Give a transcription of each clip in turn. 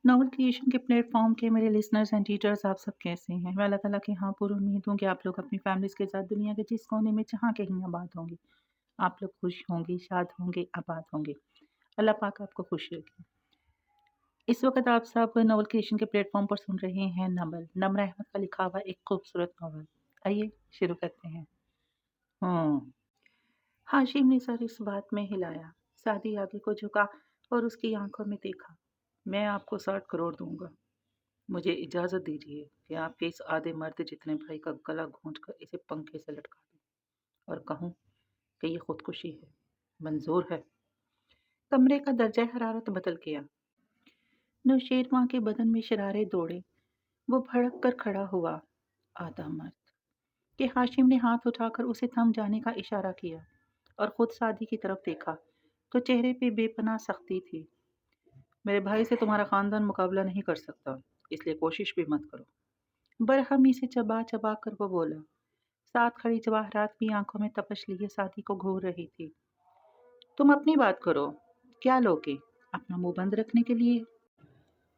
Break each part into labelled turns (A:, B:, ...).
A: Novel creation के platform के मेरे लिसनर्स एंड टीचर्स आप सब कैसे हैं? मैं अल्लाह ताला की यहाँ पूरी उम्मीद हूँ कि आप लोग अपनी फैमिलीज़ के साथ दुनिया के जिस कोने में जहाँ कहीं आबाद होंगे, आप लोग खुश होंगे, शाद होंगे, आबाद होंगे। अल्लाह पाक आपको खुश रखे। इस वक़्त आप सब नॉवल क्रिएशन के प्लेटफॉर्म पर सुन रहे हैं नमल, नमर अहमद का लिखा हुआ एक खूबसूरत नॉवल। आइए शुरू करते हैं। हुँ। हाशिम ने सर इस बात में हिलाया। सादी आगे को झुका और उसकी आँखों में देखा। मैं आपको 60 करोड़ दूँगा। मुझे इजाज़त दीजिए कि आपके इस आधे मर्द जितने भाई का गला घोंटकर इसे पंखे से लटका दूं और कहूं कि ये खुदकुशी है। मंजूर है। कमरे का दर्जा हरारत बदल गया। नौशेरवां के बदन में शरारे दौड़े। वो भड़क कर खड़ा हुआ। आधा मर्द कि हाशिम ने हाथ उठाकर उसे थम जाने का इशारा किया और खुद सादी की तरफ देखा तो चेहरे पे बेपनाह सख्ती थी। मेरे भाई से तुम्हारा खानदान मुकाबला नहीं कर सकता, इसलिए कोशिश भी मत करो। बरहमी से चबा चबा कर वो बोला। साथ खड़ी जवाहरात भी आंखों में तपश लिए सादी को घूर रही थी। तुम अपनी बात करो। क्या लोगे? अपना मुंह बंद रखने के लिए?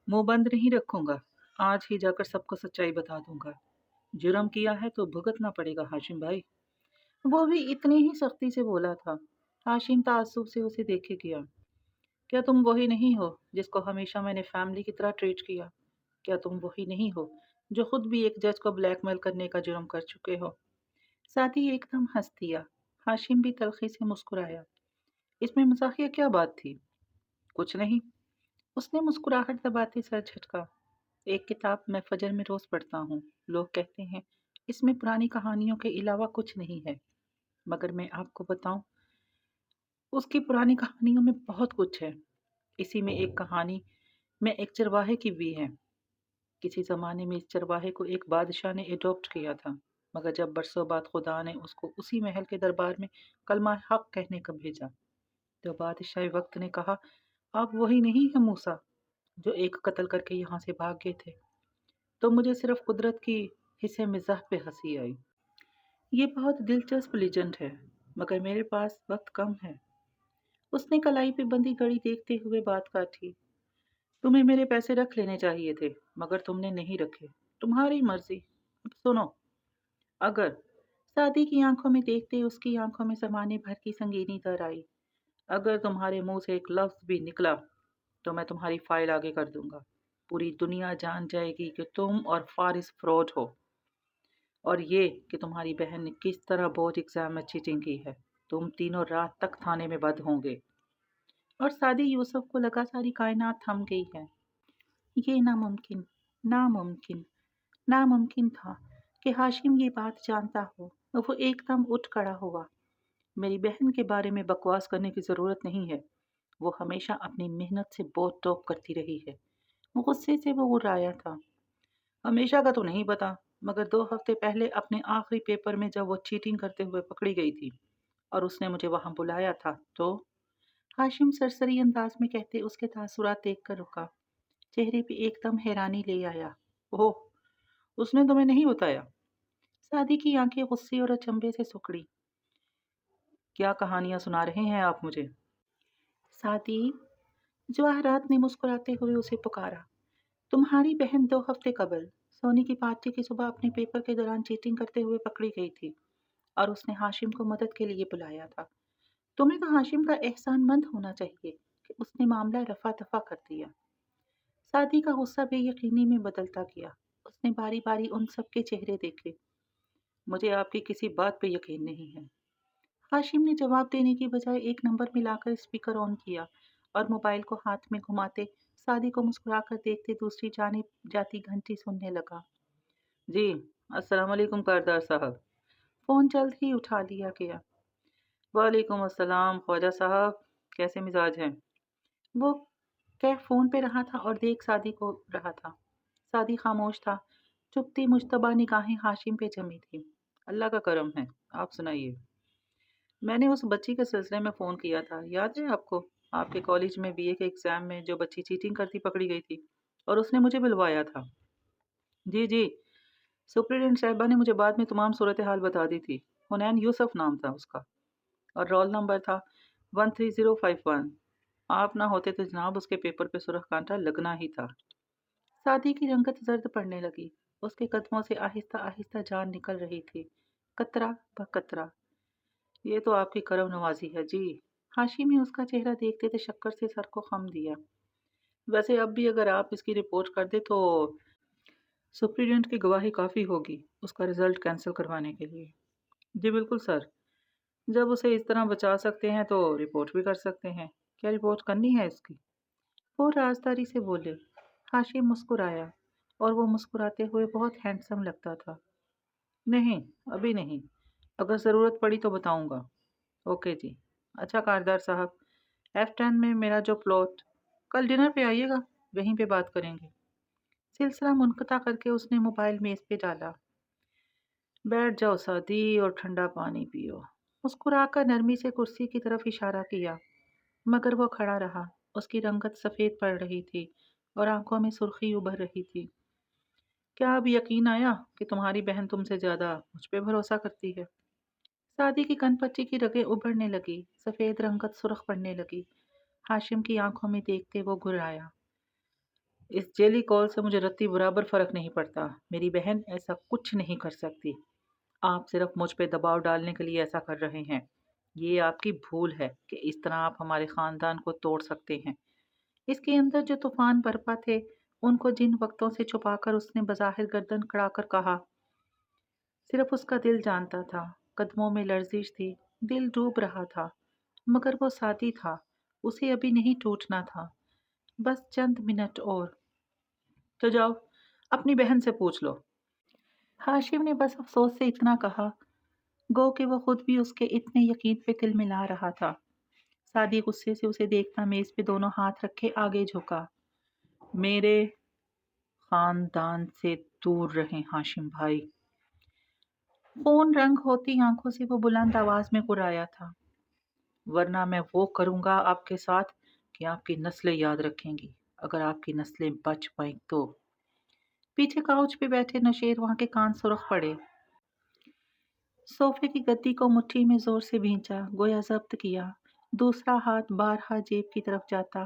A: मुंह बंद नहीं रखूंगा। आज ही जाकर सबको सच्चाई बता दूंगा। जुर्म किया है तो भुगतना पड़ेगा हाशिम भाई। वो भी इतनी ही सख्ती से बोला था। हाशिम ताज्जुब से उसे देखे गया। क्या तुम वही नहीं हो जिसको हमेशा मैंने फैमिली की तरह ट्रीट किया? क्या तुम वही नहीं हो जो खुद भी एक जज को ब्लैकमेल करने का जुर्म कर चुके हो? साथी एकदम हंस दिया। हाशिम भी तलखी से मुस्कुराया। इसमें मजाकिया क्या बात थी? कुछ नहीं। उसने मुस्कुराहट दबाते सर झटका। एक किताब मैं फजर में रोज पढ़ता हूँ। लोग कहते हैं इसमें पुरानी कहानियों के अलावा कुछ नहीं है, मगर मैं आपको बताऊं, उसकी पुरानी कहानियों में बहुत कुछ है। इसी में एक कहानी में एक चरवाहे की भी है। किसी ज़माने में इस चरवाहे को एक बादशाह ने एडॉप्ट किया था, मगर जब बरसों बाद खुदा ने उसको उसी महल के दरबार में कलमा हक कहने को भेजा, तो बादशाह वक्त ने कहा, आप वही नहीं है मूसा जो एक कत्ल करके यहाँ से भाग गए थे। तो मुझे सिर्फ कुदरत की हिस्से मिजाह पे हंसी आई। ये बहुत दिलचस्प लीजेंड है, मगर मेरे पास वक्त कम है। उसने कलाई पे बंधी घड़ी देखते हुए बात काटी। तुम्हें मेरे पैसे रख लेने चाहिए थे, मगर तुमने नहीं रखे। तुम्हारी मर्जी। अब सुनो। अगर सादी की आंखों में देखते उसकी आंखों में ज़माने भर की संगीनी तर आई। अगर तुम्हारे मुंह से एक लफ्ज़ भी निकला तो मैं तुम्हारी फाइल आगे कर दूंगा। पूरी दुनिया जान जाएगी कि तुम और फारिस फ्रॉड हो, और ये कि तुम्हारी बहन ने किस तरह बोर्ड एग्जाम में चीटिंग की है। तुम तीनों रात तक थाने में बंद होंगे। और सादी यूसुफ को लगा सारी कायनात थम गई है। ये नामुमकिन, नामुमकिन, नामुमकिन था कि हाशिम ये बात जानता हो। वो एकदम उठ खड़ा हुआ। मेरी बहन के बारे में बकवास करने की ज़रूरत नहीं है। वो हमेशा अपनी मेहनत से बहुत टॉप करती रही है। गुस्से से वो उड़ाया था। हमेशा का तो नहीं पता, मगर 2 हफ्ते पहले अपने आखिरी पेपर में जब वो चीटिंग करते हुए पकड़ी गई थी और उसने मुझे वहां बुलाया था, तो हाशिम सरसरी अंदाज में कहते उसके तासुरात देख कर रुका। चेहरे पे एकदम हैरानी ले आया। ओह, उसने तुम्हें नहीं बताया? सादी की आंखें गुस्से और अचंभे से सिकुड़ी। क्या कहानियां सुना रहे हैं आप मुझे? सादी, जवाहरात ने मुस्कुराते हुए उसे पुकारा। तुम्हारी बहन 2 हफ्ते कबल सोनी की पार्टी की सुबह अपने पेपर के दौरान चीटिंग करते हुए पकड़ी गई थी और उसने हाशिम को मदद के लिए बुलाया था। तुम्हें तो हाशिम का एहसानमंद होना चाहिए कि उसने मामला रफा दफा कर दिया। सादी का गुस्सा बेयकीनी में बदलता गया। उसने बारी बारी उन सबके चेहरे देखे। मुझे आपकी किसी बात पे यकीन नहीं है। हाशिम ने जवाब देने की बजाय एक नंबर मिलाकर स्पीकर ऑन किया और मोबाइल को हाथ में घुमाते सादी को मुस्कुराकर देखते दूसरी जानिब जाती घंटी सुनने लगा। जी, अस्सलाम वालेकुम कारदार साहब। फ़ोन जल्द ही उठा लिया गया। वालेकुम अस्सलाम ख्वाजा साहब, कैसे मिजाज हैं? वो कह फ़ोन पे रहा था और देख सादी को रहा था। सादी खामोश था। चुपती मुश्तबा निगाहें हाशिम पे जमी थी। अल्लाह का करम है, आप सुनाइए। मैंने उस बच्ची के सिलसिले में फ़ोन किया था, याद है आपको? आपके कॉलेज में बीए के एग्ज़ाम में जो बच्ची चीटिंग करती पकड़ी गई थी और उसने मुझे बुलवाया था। जी जी, सुप्रीडेंट साहिबा ने मुझे बाद में तमाम सूरत हाल बता दी थी। हुनैन यूसुफ नाम था उसका और रोल नंबर था 13051। आप ना होते तो जनाब उसके पेपर पे सुरख कांटा लगना ही था। सादी की रंगत जर्द पड़ने लगी। उसके कदमों से आहिस्ता आहिस्ता जान निकल रही थी, कतरा ब कतरा। ये तो आपकी करम नवाजी है जी। हाशिम ने उसका चेहरा देखते थे शक्कर से सर को खम दिया। वैसे अब भी अगर आप इसकी रिपोर्ट कर दे तो सुप्रीडेंट की गवाही काफ़ी होगी उसका रिजल्ट कैंसिल करवाने के लिए। जी बिल्कुल सर। जब उसे इस तरह बचा सकते हैं तो रिपोर्ट भी कर सकते हैं। क्या रिपोर्ट करनी है इसकी? वो राजदारी से बोले। हाशिम मुस्कुराया और वो मुस्कुराते हुए बहुत हैंडसम लगता था। नहीं, अभी नहीं। अगर ज़रूरत पड़ी तो बताऊंगा। ओके जी। अच्छा कारदार साहब, F10 में मेरा जो प्लॉट, कल डिनर पे आइएगा, वहीं पे बात करेंगे। सिलसिला मुनक़ता करके उसने मोबाइल मेज़ पे डाला। बैठ जाओ सादी और ठंडा पानी पियो। मुस्कुराकर नरमी से कुर्सी की तरफ इशारा किया, मगर वो खड़ा रहा। उसकी रंगत सफ़ेद पड़ रही थी और आंखों में सुर्खी उभर रही थी। क्या अब यकीन आया कि तुम्हारी बहन तुमसे ज़्यादा मुझ पे भरोसा करती है? सादी की कनपच्ची की रगें उभरने लगी, सफ़ेद रंगत सुर्ख पड़ने लगी। हाशिम की आंखों में देखते वो घुराया। इस जेली कॉल से मुझे रत्ती बराबर फ़र्क नहीं पड़ता। मेरी बहन ऐसा कुछ नहीं कर सकती। आप सिर्फ मुझ पे दबाव डालने के लिए ऐसा कर रहे हैं। ये आपकी भूल है कि इस तरह आप हमारे ख़ानदान को तोड़ सकते हैं। इसके अंदर जो तूफ़ान बरपा थे, उनको जिन वक्तों से छुपाकर उसने बज़ाहिर गर्दन कड़ाकर कहा, सिर्फ उसका दिल जानता था। कदमों में लर्जिश थी, दिल डूब रहा था, मगर वो साथी था। उसे अभी नहीं टूटना था, बस चंद मिनट और। तो जाओ, अपनी बहन से पूछ लो। हाशिम ने बस अफसोस से इतना कहा, गो कि वो खुद भी उसके इतने यकीन पे तिल मिला रहा था। सादी गुस्से से उसे देखता मेज पे दोनों हाथ रखे आगे झुका। मेरे खानदान से दूर रहें हाशिम भाई। खून रंग होती आंखों से वो बुलंद आवाज में कुर्राया था, वरना मैं वो करूंगा आपके साथ कि आपकी नस्लें याद रखेंगी, अगर आपकी नस्लें बच पाई तो। पीछे काउच पे बैठे नौशेर वहां के कान सुर्ख पड़े। सोफे की गद्दी को मुट्ठी में जोर से भींचा, गोया जब्त किया। दूसरा हाथ बारहा जेब की तरफ जाता।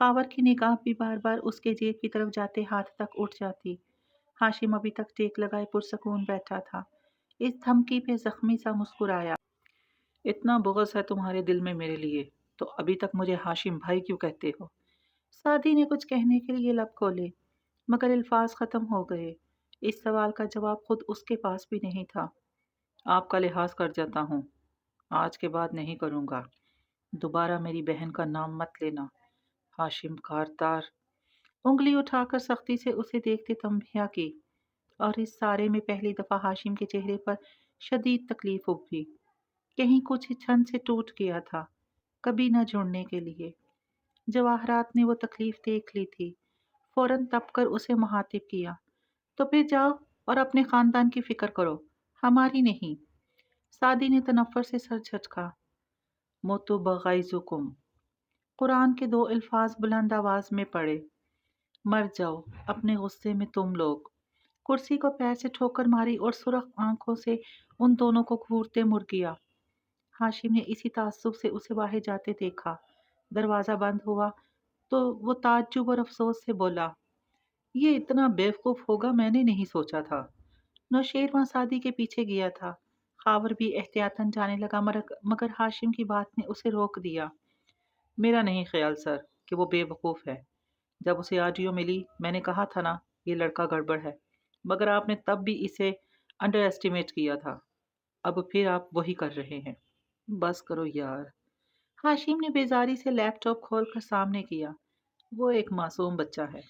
A: खावर की निगाह भी बार बार उसके जेब की तरफ जाते हाथ तक उठ जाती। हाशिम अभी तक टेक लगाए पुरसकून बैठा था। इस धमकी पे जख्मी सा मुस्कुराया। इतना बुग़्ज़ है तुम्हारे दिल में मेरे लिए, तो अभी तक मुझे हाशिम भाई क्यों कहते हो? सादी ने कुछ कहने के लिए लब खोले, मगर अल्फाज ख़त्म हो गए। इस सवाल का जवाब खुद उसके पास भी नहीं था। आपका लिहाज कर जाता हूँ, आज के बाद नहीं करूँगा। दोबारा मेरी बहन का नाम मत लेना। हाशिम कारदार। उंगली उठाकर सख्ती से उसे देखते तंबिया की, और इस सारे में पहली दफ़ा हाशिम के चेहरे पर शदीद तकलीफ उभरी। कहीं कुछ छन से टूट गया था, कभी न जुड़ने के लिए। जवाहरात ने वो तकलीफ देख ली थी, फौरन तप कर उसे मुहातिब किया। तो फिर जाओ और अपने खानदान की फिक्र करो, हमारी नहीं। सादी ने तनफ्फर से सर झटका। मोतु बगाइजुकुम। कुरान के दो अल्फाज बुलंद आवाज में पढ़े। मर जाओ अपने गुस्से में तुम लोग। कुर्सी को पैर से ठोकर मारी और सुरख आंखों से उन दोनों को घूरते मुड़ गया। हाशिम ने इसी ताज्जुब से उसे बाहर जाते देखा। दरवाज़ा बंद हुआ तो वो ताज्जुब और अफसोस से बोला, ये इतना बेवकूफ़ होगा मैंने नहीं सोचा था। नौशेरवां सादी के पीछे गया था। खावर भी एहतियातन जाने लगा, मगर हाशिम की बात ने उसे रोक दिया। मेरा नहीं ख्याल सर कि वो बेवकूफ़ है। जब उसे ऑडियो मिली मैंने कहा था ना, ये लड़का गड़बड़ है, मगर आपने तब भी इसे अंडर एस्टिमेट किया था। अब फिर आप वही कर रहे हैं। बस करो यार। हाशिम ने बेजारी से लैपटॉप खोलकर सामने किया। वो एक मासूम बच्चा है,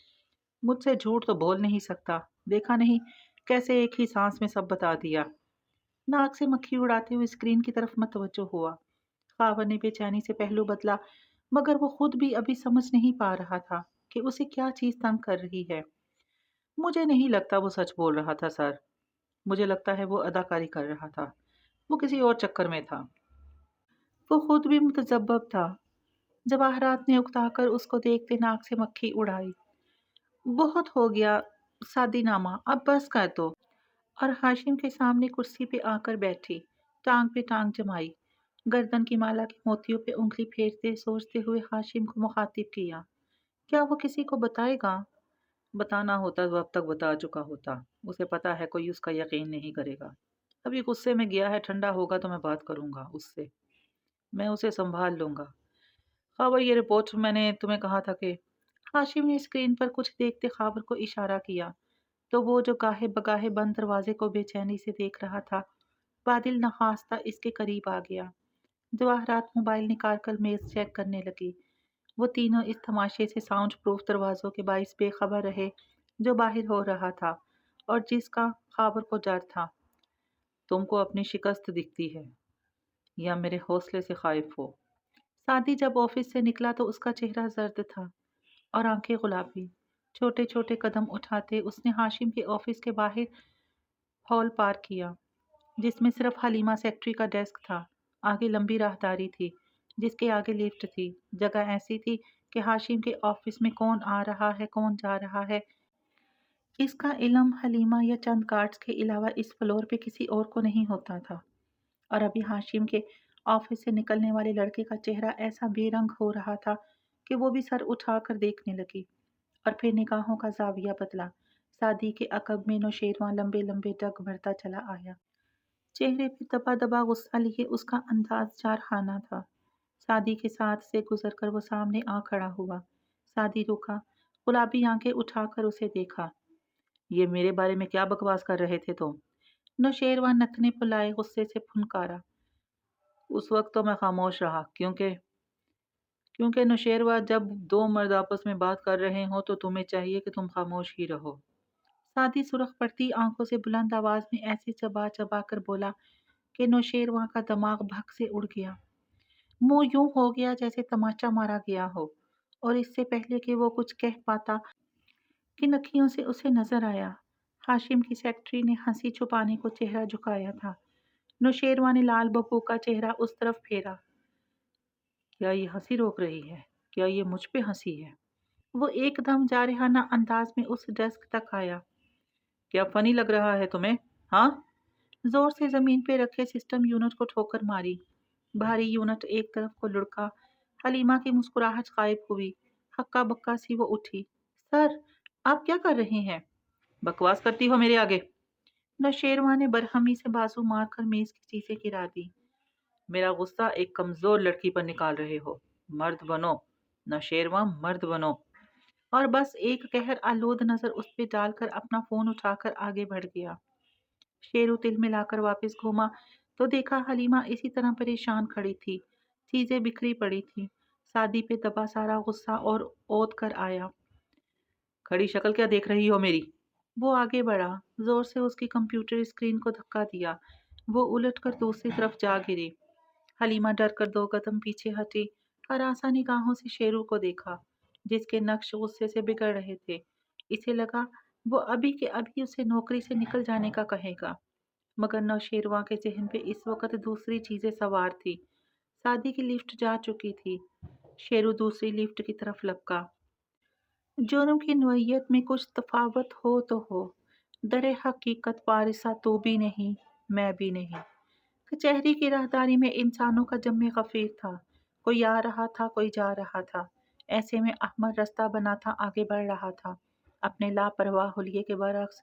A: मुझसे झूठ तो बोल नहीं सकता। देखा नहीं कैसे एक ही सांस में सब बता दिया। नाक से मक्खी उड़ाते हुए स्क्रीन की तरफ मतवज्जो हुआ। खावर ने बेचैनी से पहलू बदला, मगर वो खुद भी अभी समझ नहीं पा रहा था कि उसे क्या चीज तंग कर रही है। मुझे नहीं लगता वो सच बोल रहा था सर। मुझे लगता है वो अदाकारी कर रहा था। वो किसी और चक्कर में था। वो खुद भी मुतजब्ब था। जवाहरात ने उकताकर उसको देखते नाक से मक्खी उड़ाई। बहुत हो गया सादी नामा, अब बस कर दो। और हाशिम के सामने कुर्सी पे आकर बैठी, टांग पे टांग जमाई। गर्दन की माला के मोतियों पे उंगली फेरते सोचते हुए हाशिम को मुखातिब किया, क्या वो किसी को बताएगा? بتانا ہوتا تو اب تک بتا چکا ہوتا۔ اسے پتا ہے کوئی اس کا یقین نہیں کرے گا۔ ابھی غصے میں گیا ہے، ٹھنڈا ہوگا تو میں بات کروں گا اس سے، میں اسے سنبھال لوں گا۔ خاور یہ رپورٹ میں نے تمہیں کہا تھا کہ ہاشم نے اسکرین پر کچھ دیکھتے خاور کو اشارہ کیا تو وہ جو گاہے بگاہے بند دروازے کو بے چینی سے دیکھ رہا تھا، بادل نخواستہ اس کے قریب آ گیا۔ جواہرات موبائل نکال کر میز چیک کرنے لگی۔ وہ تینوں اس تماشے سے ساؤنڈ پروف دروازوں کے باعث بے خبر رہے جو باہر ہو رہا تھا اور جس کا خاور کو ڈر تھا۔ تم کو اپنی شکست دکھتی ہے یا میرے حوصلے سے خائف ہو؟ سعدی جب آفس سے نکلا تو اس کا چہرہ زرد تھا اور آنکھیں گلابی۔ چھوٹے چھوٹے قدم اٹھاتے اس نے ہاشم کے آفس کے باہر ہال پار کیا جس میں صرف حلیمہ سیکرٹری کا ڈیسک تھا۔ آگے لمبی راہداری تھی جس کے آگے لفٹ تھی۔ جگہ ایسی تھی کہ ہاشم کے آفس میں کون آ رہا ہے کون جا رہا ہے اس کا علم حلیمہ یا چند گارڈز کے علاوہ اس فلور پہ کسی اور کو نہیں ہوتا تھا۔ اور ابھی ہاشم کے آفس سے نکلنے والے لڑکے کا چہرہ ایسا بے رنگ ہو رہا تھا کہ وہ بھی سر اٹھا کر دیکھنے لگی اور پھر نگاہوں کا زاویہ بدلا۔ سعدی کے عقب میں نوشیروان لمبے لمبے ڈگ بھرتا چلا آیا۔ چہرے پہ دبا دبا غصہ لیے اس کا انداز جارحانہ تھا۔ سعدی کے ساتھ سے گزر کر وہ سامنے آ کھڑا ہوا۔ سعدی رکا، گلابی آنکھیں اٹھا کر اسے دیکھا۔ یہ میرے بارے میں کیا بکواس کر رہے تھے تم؟ نوشیروان نتنے پلائے غصے سے پھنکارا۔ اس وقت تو میں خاموش رہا کیونکہ نوشیروان جب دو مرد آپس میں بات کر رہے ہوں تو تمہیں چاہیے کہ تم خاموش ہی رہو۔ سعدی سرخ پڑتی آنکھوں سے بلند آواز میں ایسے چبا چبا کر بولا کہ نوشیروان کا دماغ بھگ سے اڑ گیا۔ منہ یوں ہو گیا جیسے تماچا مارا گیا ہو، اور اس سے پہلے کہ وہ کچھ کہہ پاتا کنکھیوں سے اسے نظر آیا ہاشم کی سیکرٹری نے ہنسی چھپانے کو چہرہ جھکایا تھا۔ نوشیروان نے لال ببو کا چہرہ اس طرف پھیرا۔ کیا یہ ہنسی روک رہی ہے؟ کیا یہ مجھ پہ ہنسی ہے؟ وہ ایک دم جارحانہ انداز میں اس ڈیسک تک آیا۔ کیا فنی لگ رہا ہے تمہیں؟ ہاں؟ زور سے زمین پہ رکھے سسٹم یونٹ کو ٹھوکر ماری۔ بھاری یونٹ ایک طرف کو لڑکا۔ حلیمہ کی مسکراہٹ غائب ہوئی۔ ہکا بکا سی وہ اٹھی۔ سر، آپ کیا کر رہے ہیں؟ بکواس کرتی ہو میرے آگے؟ نوشیروان نے برہمی سے بازو مار کر میز کی چیزیں گرا دی۔ میرا غصہ ایک کمزور لڑکی پر نکال رہے ہو۔ مرد بنو نوشیروان، مرد بنو۔ اور بس ایک قہر آلود نظر اس پہ ڈال کر اپنا فون اٹھا کر آگے بڑھ گیا۔ شیرو تل ملا کر واپس گھوما تو دیکھا حلیمہ اسی طرح پریشان کھڑی تھی۔ چیزیں بکھری پڑی تھی۔ سعدی پہ دبا سارا غصہ اور اوت کر آیا۔ کھڑی شکل کیا دیکھ رہی ہو میری؟ وہ آگے بڑھا، زور سے اس کی کمپیوٹر اسکرین کو دھکا دیا۔ وہ الٹ کر دوسری طرف جا گری۔ حلیمہ ڈر کر دو قدم پیچھے ہٹی، ہراساں نگاہوں سے شیرو کو دیکھا جس کے نقش غصے سے بگڑ رہے تھے۔ اسے لگا وہ ابھی کے ابھی اسے نوکری سے نکل جانے کا کہے گا، مگر نوشیروان کے ذہن پہ اس وقت دوسری چیزیں سوار تھی۔ سعدی کی لفٹ جا چکی تھی۔ شیرو دوسری لفٹ کی طرف لپکا۔ جرم کی نوعیت میں کچھ تفاوت ہو تو ہو، در حقیقت وارثہ تو بھی نہیں، میں بھی نہیں۔ کچہری کی راہداری میں انسانوں کا جم غفیر تھا۔ کوئی آ رہا تھا، کوئی جا رہا تھا۔ ایسے میں احمد رستہ بنا تھا، آگے بڑھ رہا تھا۔ اپنے لاپرواہ حلیے کے برعکس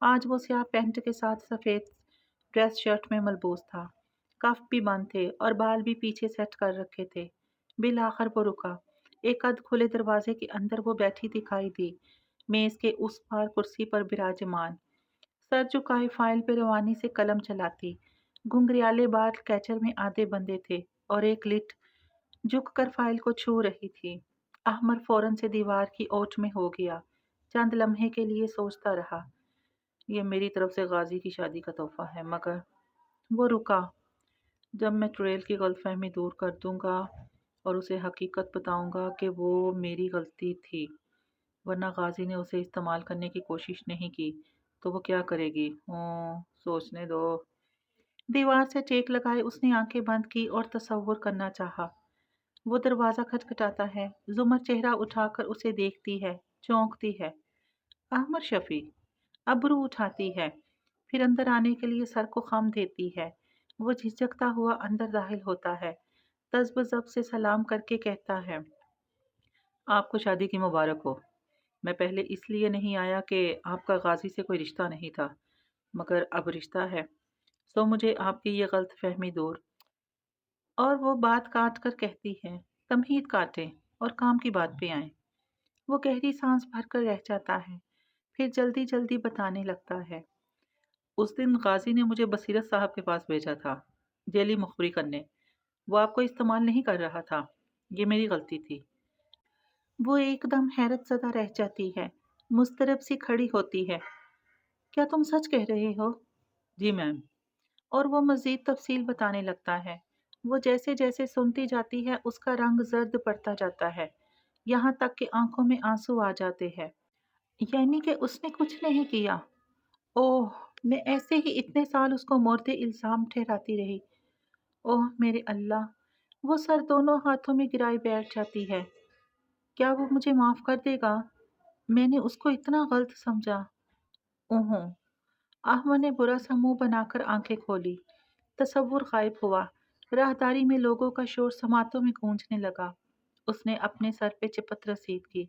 A: آج وہ سیاہ پینٹ کے ساتھ سفید ڈریس شرٹ میں ملبوس تھا۔ کف بھی بند تھے اور بال بھی پیچھے سیٹ کر رکھے تھے۔ بالآخر وہ رکا۔ ایک ادھ کھلے دروازے کے اندر وہ بیٹھی دکھائی دی، میز کے اس پار کرسی پر براجمان، سر جھکائے فائل پہ روانی سے قلم چلاتی۔ گھنگریالے بال کیچر میں آدھے بندے تھے اور ایک لٹ جھک کر فائل کو چھو رہی تھی۔ احمد فوراً سے دیوار کی اوٹ میں ہو گیا۔ چند لمحے کے لیے سوچتا رہا، یہ میری طرف سے غازی کی شادی کا تحفہ ہے، مگر وہ رکا۔ جب میں ٹریل کی غلط فہمی دور کر دوں گا اور اسے حقیقت بتاؤں گا کہ وہ میری غلطی تھی، ورنہ غازی نے اسے استعمال کرنے کی کوشش نہیں کی، تو وہ کیا کرے گی؟ سوچنے دو۔ دیوار سے ٹیک لگائے اس نے آنکھیں بند کی اور تصور کرنا چاہا۔ وہ دروازہ کھٹکھٹاتا ہے، زمر چہرہ اٹھا کر اسے دیکھتی ہے، چونکتی ہے۔ احمد شفیع۔ ابرو اٹھاتی ہے، پھر اندر آنے کے لیے سر کو خم دیتی ہے۔ وہ جھجکتا ہوا اندر داخل ہوتا ہے، تذب ذب سے سلام کر کے کہتا ہے، آپ کو شادی کی مبارک ہو۔ میں پہلے اس لیے نہیں آیا کہ آپ کا غازی سے کوئی رشتہ نہیں تھا، مگر اب رشتہ ہے، سو مجھے آپ کی یہ غلط فہمی دور۔ اور وہ بات کاٹ کر کہتی ہے، تمہید کاٹیں اور کام کی بات پہ آئیں۔ وہ گہری سانس بھر کر رہ جاتا ہے، پھر جلدی جلدی بتانے لگتا ہے۔ اس دن غازی نے مجھے بصیرت صاحب کے پاس بھیجا تھا، جیلی مخبری کرنے۔ وہ آپ کو استعمال نہیں کر رہا تھا، یہ میری غلطی تھی۔ وہ ایک دم حیرت زدہ رہ جاتی ہے، مضطرب سی کھڑی ہوتی ہے۔ کیا تم سچ کہہ رہے ہو؟ جی میم۔ اور وہ مزید تفصیل بتانے لگتا ہے۔ وہ جیسے جیسے سنتی جاتی ہے اس کا رنگ زرد پڑتا جاتا ہے، یہاں تک کہ آنکھوں میں آنسو آ جاتے ہیں۔ یعنی کہ اس نے کچھ نہیں کیا؟ اوہ، میں ایسے ہی اتنے سال اس کو مورد الزام ٹھہراتی رہی۔ اوہ میرے اللہ! وہ سر دونوں ہاتھوں میں گرائے بیٹھ جاتی ہے۔ کیا وہ مجھے معاف کر دے گا؟ میں نے اس کو اتنا غلط سمجھا۔ اوہوں! احمد نے برا سا منہ بنا کر آنکھیں کھولی۔ تصور غائب ہوا۔ راہداری میں لوگوں کا شور سماعتوں میں گونجنے لگا۔ اس نے اپنے سر پہ چپت رسید کی۔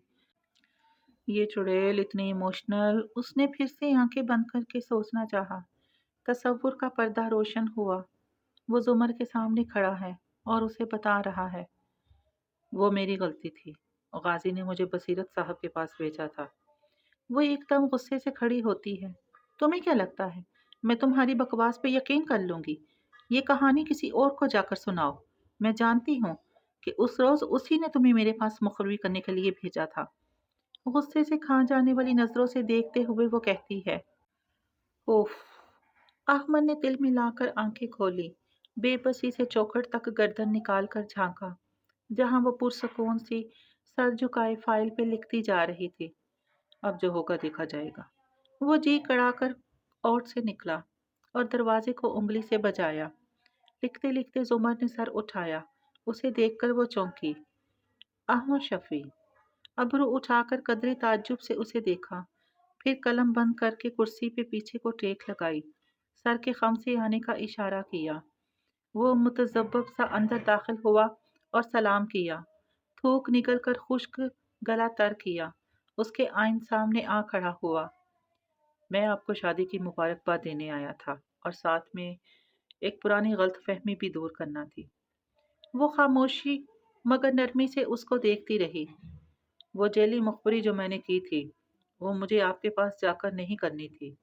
A: یہ چڑیل اتنی ایموشنل، اس نے پھر سے آنکھیں بند کر کے سوچنا چاہا۔ تصور کا پردہ روشن ہوا۔ وہ زمر کے سامنے کھڑا ہے اور اسے بتا رہا ہے، وہ میری غلطی تھی، غازی نے مجھے بصیرت صاحب کے پاس بھیجا تھا۔ وہ ایک دم غصے سے کھڑی ہوتی ہے۔ تمہیں کیا لگتا ہے میں تمہاری بکواس پہ یقین کر لوں گی؟ یہ کہانی کسی اور کو جا کر سناؤ۔ میں جانتی ہوں کہ اس روز اسی نے تمہیں میرے پاس مقرری کرنے کے لیے بھیجا تھا۔ غصے سے کھا جانے والی نظروں سے دیکھتے ہوئے وہ کہتی ہے، اوف! احمد نے دل ملا کر آنکھیں کھولی، بے بسی سے چوکھٹ تک گردن نکال کر جھانکا، جہاں وہ پرسکون سی سر جھکائے فائل پہ لکھتی جا رہی تھی۔ اب جو ہوگا دیکھا جائے گا۔ وہ جی کڑا کر اوٹ سے نکلا اور دروازے کو انگلی سے بجایا۔ لکھتے لکھتے زمر نے سر اٹھایا۔ اسے دیکھ کر وہ چونکی۔ احمد شفیع! ابرو اٹھا کر قدرے تعجب سے اسے دیکھا، پھر قلم بند کر کے کرسی پہ پیچھے کو ٹیک لگائی، سر کے خم سے آنے کا اشارہ کیا۔ وہ متذبذب سا اندر داخل ہوا اور سلام کیا، تھوک نکل کر خشک گلا تر کیا۔ اس کے آئین سامنے آ کھڑا ہوا۔ میں آپ کو شادی کی مبارکباد دینے آیا تھا اور ساتھ میں ایک پرانی غلط فہمی بھی دور کرنا تھی۔ وہ خاموشی مگر نرمی سے اس کو دیکھتی رہی۔ وہ جیلی مخبری جو میں نے کی تھی، وہ مجھے آپ کے پاس جا کر نہیں کرنی تھی۔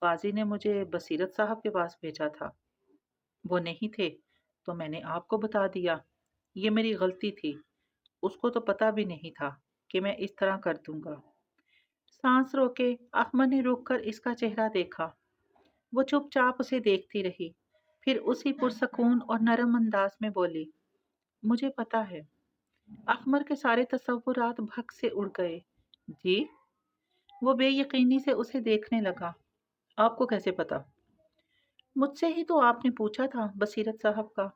A: غازی نے مجھے بصیرت صاحب کے پاس بھیجا تھا۔ وہ نہیں تھے تو میں نے آپ کو بتا دیا۔ یہ میری غلطی تھی۔ اس کو تو پتہ بھی نہیں تھا کہ میں اس طرح کر دوں گا۔ سانس روکے احمد نے رک کر اس کا چہرہ دیکھا۔ وہ چپ چاپ اسے دیکھتی رہی، پھر اسی پرسکون اور نرم انداز میں بولی، مجھے پتہ ہے۔ احمد کے سارے تصورات بھگ سے اڑ گئے۔ جی؟ وہ بے یقینی سے اسے دیکھنے لگا۔ آپ کو کیسے پتا؟ مجھ سے ہی تو آپ نے پوچھا تھا بصیرت صاحب کا۔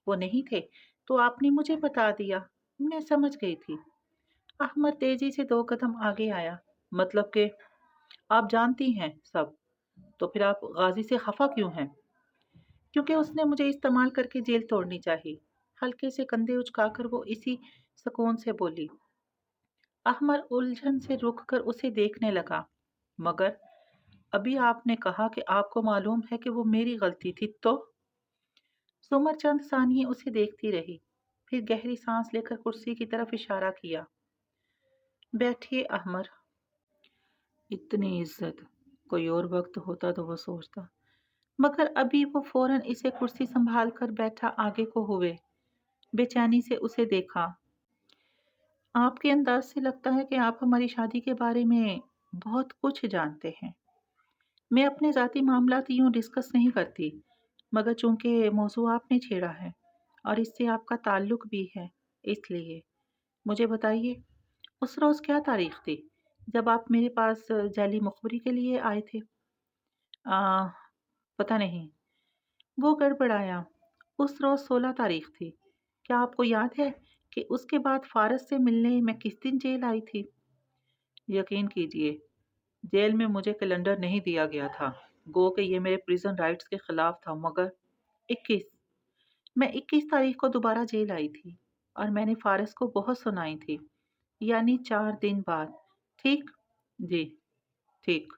A: وہ نہیں تھے تو آپ نے مجھے بتا دیا۔ میں سمجھ گئی تھی۔ احمد تیزی سے 2 قدم آگے آیا۔ مطلب کہ آپ جانتی ہیں سب، تو پھر آپ غازی سے خفا کیوں ہیں؟ کیونکہ اس نے مجھے استعمال کر کے جیل توڑنی چاہی۔ ہلکے سے کندھے اچکا کر وہ اسی سکون سے بولی۔ احمد الجھن سے رک کر اسے دیکھنے لگا۔ مگر ابھی آپ نے کہا کہ آپ کو معلوم ہے کہ وہ میری غلطی تھی، تو؟ سمر چند ثانیے اسے دیکھتی رہی، پھر گہری سانس لے کر کرسی کی طرف اشارہ کیا۔ بیٹھیے احمد۔ اتنی عزت، کوئی اور وقت ہوتا تو وہ سوچتا، مگر ابھی وہ فوراً اسے کرسی سنبھال کر بیٹھا آگے کو ہوئے، بے چینی سے اسے دیکھا۔ آپ کے انداز سے لگتا ہے کہ آپ ہماری شادی کے بارے میں بہت کچھ جانتے ہیں۔ میں اپنے ذاتی معاملات یوں ڈسکس نہیں کرتی، مگر چونکہ موضوع آپ نے چھیڑا ہے اور اس سے آپ کا تعلق بھی ہے، اس لیے مجھے بتائیے، اس روز کیا تاریخ تھی جب آپ میرے پاس جعلی مخبری کے لیے آئے تھے؟ پتہ نہیں، وہ گڑبڑایا۔ اس روز 16 تاریخ تھی۔ کیا آپ کو یاد ہے کہ اس کے بعد فارس سے ملنے میں کس دن جیل آئی تھی؟ یقین کیجئے، جیل میں مجھے کیلنڈر نہیں دیا گیا تھا، گو کہ یہ میرے پریزن رائٹس کے خلاف تھا، مگر 21 میں 21 تاریخ کو دوبارہ جیل آئی تھی اور میں نے فارس کو بہت سنائی تھی، یعنی 4 دن بعد ठीक? जी, ठीक।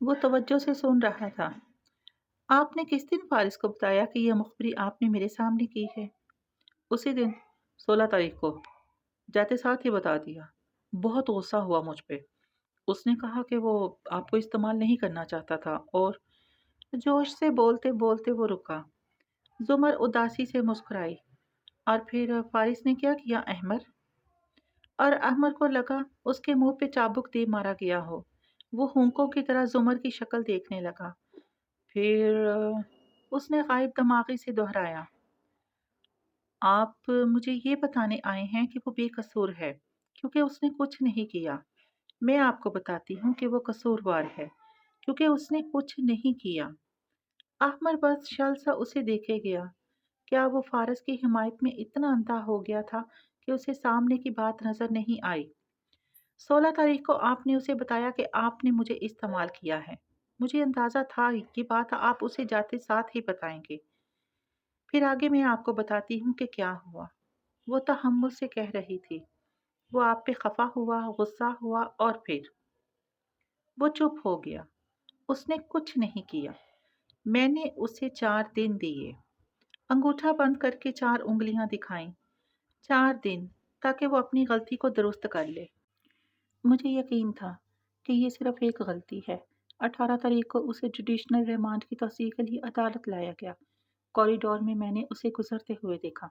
A: वो तवज्जो से सुन रहा था। आपने किस दिन फारिस को बताया कि यह मुखबिरी आपने मेरे सामने की है? उसी दिन, 16 तारीख को। जाते साथ ही बता दिया। बहुत गुस्सा हुआ मुझ पे। उसने कहा कि वो आपको इस्तेमाल नहीं करना चाहता था और जोश से बोलते-बोलते वो रुका। ज़ुमर उदासी से मुस्कुराई और फिर फारिस ने क्या किया अहमर? और अहमर को लगा उसके मुंह पे चाबुक दे मारा गया हो। वो हुंकों की तरह ज़ुमर की शक्ल देखने लगा। फिर उसने गायब दमागी से दोहराया, आप मुझे ये बताने आए हैं कि वो बेकसूर है, क्योंकि उसने कुछ नहीं किया। मैं आपको बताती हूँ कि वो कसूरवार है, क्योंकि उसने कुछ नहीं किया। अहमर बस शल सा उसे देखे गया। क्या वो फारस की हिमायत में इतना अंधा हो गया था कि उसे सामने की बात नजर नहीं आई? 16 तारीख को आपने उसे बताया कि आपने मुझे इस्तेमाल किया है। मुझे अंदाजा था ये बात आप उसे जाते साथ ही बताएंगे। फिर आगे मैं आपको बताती हूँ कि क्या हुआ। वो तहम्मुल से कह रही थी। वो आप पे खफा हुआ, गुस्सा हुआ और फिर वो चुप हो गया। उसने कुछ नहीं किया। मैंने उसे 4 दिन दिए। अंगूठा बंद करके 4 उंगलियां दिखाईं। 4 दिन, ताकि वो अपनी गलती को दुरुस्त कर ले। मुझे यकीन था कि ये सिर्फ एक गलती है। 18 तारीख को उसे जुडिशनल रिमांड की तौसीक़ के लिए अदालत लाया गया। कॉरिडोर में मैंने उसे गुजरते हुए देखा।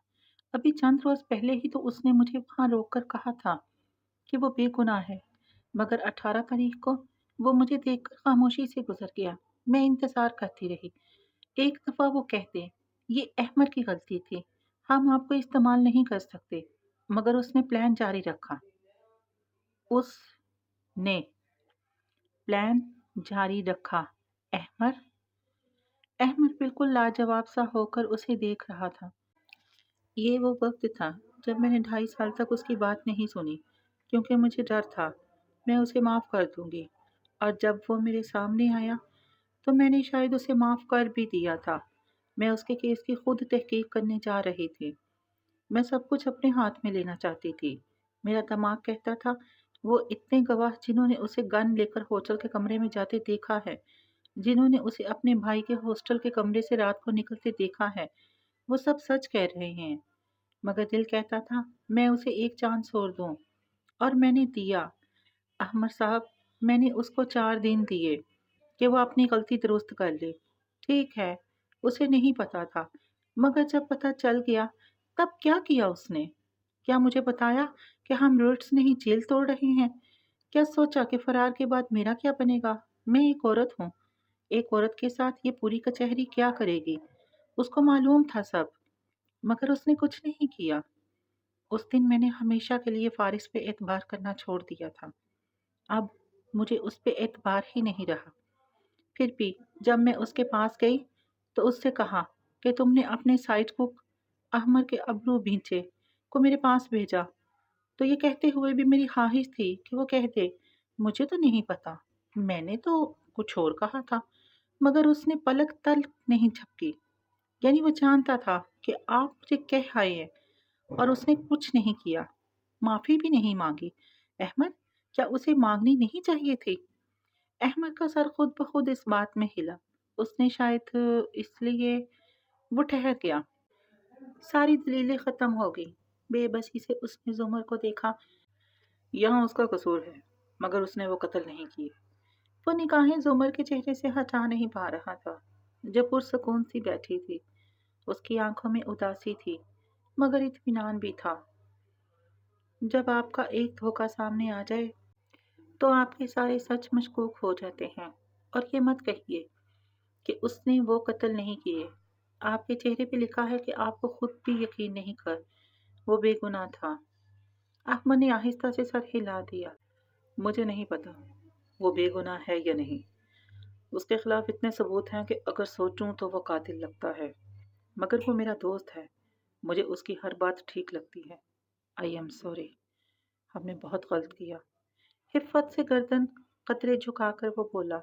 A: अभी चंद रोज पहले ही तो उसने मुझे वहां रोककर कहा था कि वो बेगुनाह है, मगर 18 तारीख को वो मुझे देखकर खामोशी से गुजर गया। मैं इंतजार करती रही। एक दफा वो कहते, ये अहमद की गलती थी, हम आपको इस्तेमाल नहीं कर सकते, मगर उसने प्लान जारी रखा। उसने प्लान जारी रखा। अहमद अहमद बिल्कुल लाजवाब सा होकर उसे देख रहा था। ये वो वक्त था जब मैंने 2.5 साल तक उसकी बात नहीं सुनी, क्योंकि मुझे डर था मैं उसे माफ़ कर दूंगी, और जब वो मेरे सामने आया तो मैंने शायद उसे माफ़ कर भी दिया था। मैं उसके केस की खुद तहकीक करने जा रही थी। मैं सब कुछ अपने हाथ में लेना चाहती थी। मेरा दिमाग कहता था, वो इतने गवाह जिन्होंने उसे गन लेकर होटल के कमरे में जाते देखा है, जिन्होंने उसे अपने भाई के हॉस्टल के कमरे से रात को निकलते देखा है, वो सब सच कह रहे हैं। मगर दिल कहता था मैं उसे एक चांस और दूं, और मैंने दिया। अहमद साहब, मैंने उसको 4 दिन दिए कि वो अपनी गलती दुरुस्त कर ले। ठीक है, उसे नहीं पता था, मगर जब पता चल गया तब क्या किया उसने? क्या मुझे बताया कि हम रोड्स नहीं जेल तोड़ रहे हैं? क्या सोचा कि फरार के बाद मेरा क्या बनेगा? मैं एक औरत हूँ। एक औरत के साथ ये पूरी कचहरी क्या करेगी? उसको मालूम था सब, मगर उसने कुछ नहीं किया। उस दिन मैंने हमेशा के लिए फारिस पे एतबार करना छोड़ दिया था। अब मुझे उस पे एतबार ही नहीं रहा। फिर भी जब मैं उसके पास गई तो उससे कहा कि तुमने अपने साइड कुक अहमद के अब्रू भींचे को मेरे पास भेजा, तो ये कहते हुए भी मेरी ख्वाहिश थी कि वो कह दे, मुझे तो नहीं पता, मैंने तो कुछ और कहा था। मगर उसने पलक तल नहीं झपकी। यानी वो जानता था कि आप मुझे कह आए हैं, और उसने कुछ नहीं किया, माफ़ी भी नहीं मांगी। अहमद, क्या उसे मांगनी नहीं चाहिए थी? अहमद का सर खुद ब खुद इस बात में हिला। उसने शायद इसलिए वो ठहर गया। सारी दलीलें ख़त्म हो गई। बेबसी से उसने जुमर को देखा। यहाँ उसका कसूर है, मगर उसने वो कत्ल नहीं किए। वो निगाहें जुमर के चेहरे से हटा नहीं पा रहा था, जो पुरसकून सी बैठी थी। उसकी आंखों में उदासी थी, मगर इत्मीनान भी था। जब आपका एक धोखा सामने आ जाए तो आपके सारे सच मशकूक हो जाते हैं। और ये मत कहिए कि उसने वो कत्ल नहीं किए। आपके चेहरे पे लिखा है कि आपको खुद भी यकीन नहीं कर वो बेगुनाह था। अहमद ने आहिस्ता से सर हिला दिया। मुझे नहीं पता वो बेगुनाह है या नहीं। उसके खिलाफ इतने सबूत हैं कि अगर सोचूं तो वो कातिल लगता है, मगर वो मेरा दोस्त है। मुझे उसकी हर बात ठीक लगती है। आई एम सॉरी, हमने बहुत गलत किया। हिफ़्फ़त से गर्दन कतरे झुकाकर वो बोला,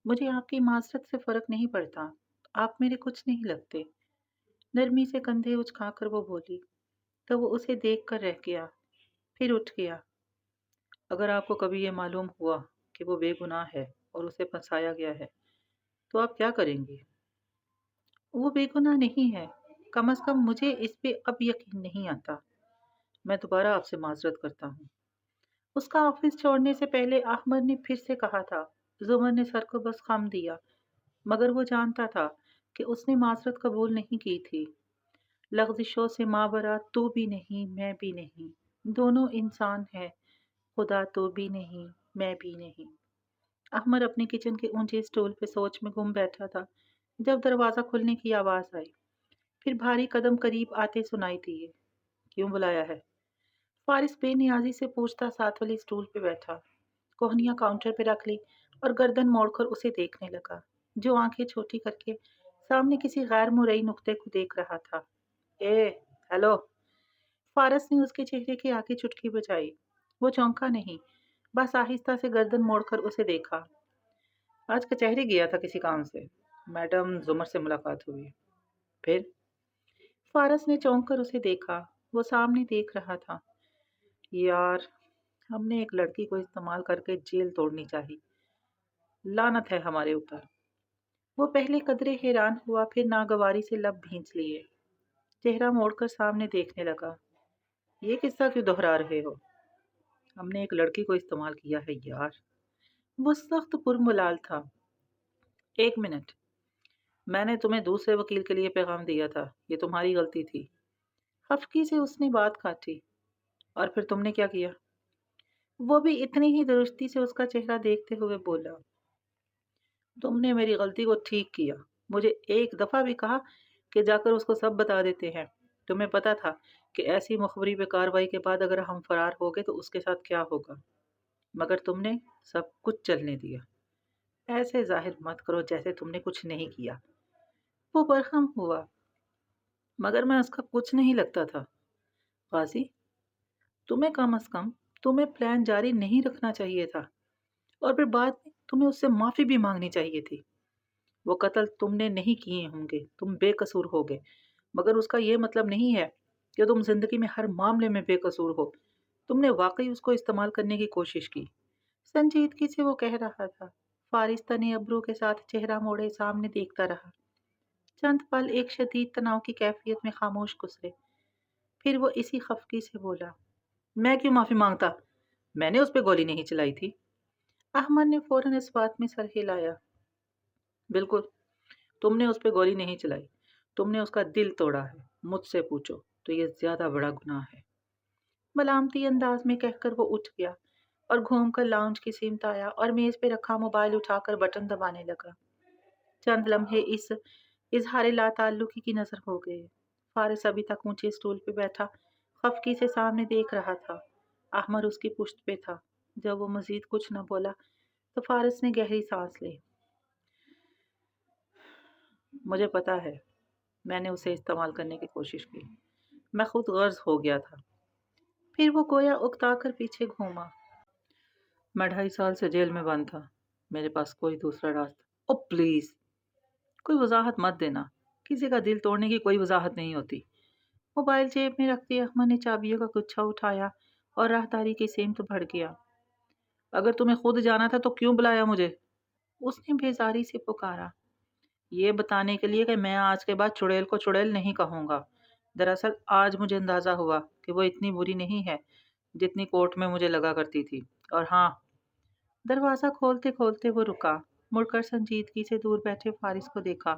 A: मुझे आपकी माज़रत से फ़र्क नहीं पड़ता। आप मेरे कुछ नहीं लगते। नरमी से कंधे उचकाकर वो बोली, तो वो उसे देख कर रह गया, फिर उठ गया। اگر آپ کو کبھی یہ معلوم ہوا کہ وہ بے گناہ ہے اور اسے پھنسایا گیا ہے تو آپ کیا کریں گی؟ وہ بے گناہ نہیں ہے، کم از کم مجھے اس پہ اب یقین نہیں آتا۔ میں دوبارہ آپ سے معذرت کرتا ہوں۔ اس کا آفس چھوڑنے سے پہلے احمد نے پھر سے کہا تھا۔ زمر نے سر کو بس خم دیا، مگر وہ جانتا تھا کہ اس نے معذرت قبول نہیں کی تھی۔ لغزشوں سے ماورا تو بھی نہیں، میں بھی نہیں، دونوں انسان ہیں، خدا تو بھی نہیں، میں بھی نہیں۔ احمد اپنے کچن کے اونچے اسٹول پہ سوچ میں گم بیٹھا تھا جب دروازہ کھلنے کی آواز آئی، پھر بھاری قدم قریب آتے سنائی دیے۔ کیوں بلایا ہے؟ فارس بے نیازی سے پوچھتا ساتھ والی اسٹول پہ بیٹھا، کوہنیاں کاؤنٹر پہ رکھ لی اور گردن موڑ کر اسے دیکھنے لگا، جو آنکھیں چھوٹی کر کے سامنے کسی غیر مرئی نقطے کو دیکھ رہا تھا۔ اے ہیلو! فارس نے اس کے چہرے کے آگے چٹکی بجائی۔ وہ چونکا نہیں، بس آہستہ سے گردن موڑ کر اسے دیکھا۔ آج کچہری گیا تھا کسی کام سے، میڈم زمر سے ملاقات ہوئی۔ پھر فارس نے چونک کر اسے دیکھا، وہ سامنے دیکھ رہا تھا۔ یار، ہم نے ایک لڑکی کو استعمال کر کے جیل توڑنی چاہی، لعنت ہے ہمارے اوپر۔ وہ پہلے قدرے حیران ہوا، پھر ناگواری سے لب بھینچ لیے، چہرہ موڑ کر سامنے دیکھنے لگا۔ یہ قصہ کیوں دہرا رہے ہو؟ ہم نے ایک لڑکی کو استعمال کیا ہے یار۔ وہ سخت پرملال تھا۔ ایک منٹ، میں نے تمہیں دوسرے وکیل کے لیے پیغام دیا تھا، یہ تمہاری غلطی تھی۔ خفگی سے اس نے بات کاٹی۔ اور پھر تم نے کیا کیا؟ وہ بھی اتنی ہی درستی سے اس کا چہرہ دیکھتے ہوئے بولا، تم نے میری غلطی کو ٹھیک کیا۔ مجھے ایک دفعہ بھی کہا کہ جا کر اس کو سب بتا دیتے ہیں۔ تمہیں پتا تھا کہ ایسی مخبری پہ کارروائی کے بعد اگر ہم فرار ہو گئے تو اس کے ساتھ کیا ہوگا، مگر تم نے سب کچھ چلنے دیا۔ ایسے ظاہر مت کرو جیسے تم نے کچھ نہیں کیا۔ وہ برہم ہوا، مگر میں اس کا کچھ نہیں لگتا تھا۔ غازی، تمہیں کم از کم تمہیں پلان جاری نہیں رکھنا چاہیے تھا، اور پھر بعد میں تمہیں اس سے معافی بھی مانگنی چاہیے تھی۔ وہ قتل تم نے نہیں کیے ہوں گے، تم بے قصور ہو گے، مگر اس کا یہ مطلب نہیں ہے کہ تم زندگی میں ہر معاملے میں بے قصور ہو۔ تم نے واقعی اس کو استعمال کرنے کی کوشش کی۔ سنجیدگی سے وہ کہہ رہا تھا۔ فارس تنے ابرو کے ساتھ چہرہ موڑے سامنے دیکھتا رہا۔ چند پل ایک شدید تناؤ کی کیفیت میں خاموش گزرے، پھر وہ اسی خفگی سے بولا، میں کیوں معافی مانگتا؟ میں نے اس پہ گولی نہیں چلائی تھی۔ احمد نے فوراً اس بات میں سر ہلایا۔ بالکل، تم نے اس پہ گولی نہیں چلائی، تم نے اس کا دل توڑا ہے۔ مجھ سے پوچھو تو یہ زیادہ بڑا گناہ ہے۔ ملامتی انداز میں کہہ کر وہ اٹھ گیا اور گھوم کر لاؤنج کی سمت آیا اور میز پہ رکھا موبائل اٹھا کر بٹن دبانے لگا۔ چند لمحے اس اظہار لا تعلقی کی نظر ہو گئے۔ فارس ابھی تک اونچے اسٹول پہ بیٹھا خفگی سے سامنے دیکھ رہا تھا۔ احمد اس کی پشت پہ تھا۔ جب وہ مزید کچھ نہ بولا تو فارس نے گہری سانس لی۔ مجھے پتا ہے، میں نے اسے استعمال کرنے کی کوشش کی، میں خود غرض ہو گیا تھا۔ پھر وہ گویا اکتا کر پیچھے گھوما۔ میں 2.5 سال سے جیل میں بند تھا، میرے پاس کوئی دوسرا راستہ۔ او پلیز، کوئی وضاحت مت دینا، کسی کا دل توڑنے کی کوئی وضاحت نہیں ہوتی۔ موبائل جیب میں رکھتے احمد نے چابیوں کا گچھا اٹھایا اور راہداری کی سمت بڑھ گیا۔ اگر تمہیں خود جانا تھا تو کیوں بلایا مجھے؟ اس نے بیزاری سے پکارا۔ یہ بتانے کے لیے کہ میں آج کے بعد چڑیل کو چڑیل نہیں کہوں گا۔ دراصل آج مجھے اندازہ ہوا کہ وہ اتنی بری نہیں ہے جتنی کورٹ میں مجھے لگا کرتی تھی۔ اور ہاں، دروازہ کھولتے کھولتے وہ رکا، مڑ کر سنجیدگی سے دور بیٹھے فارس کو دیکھا۔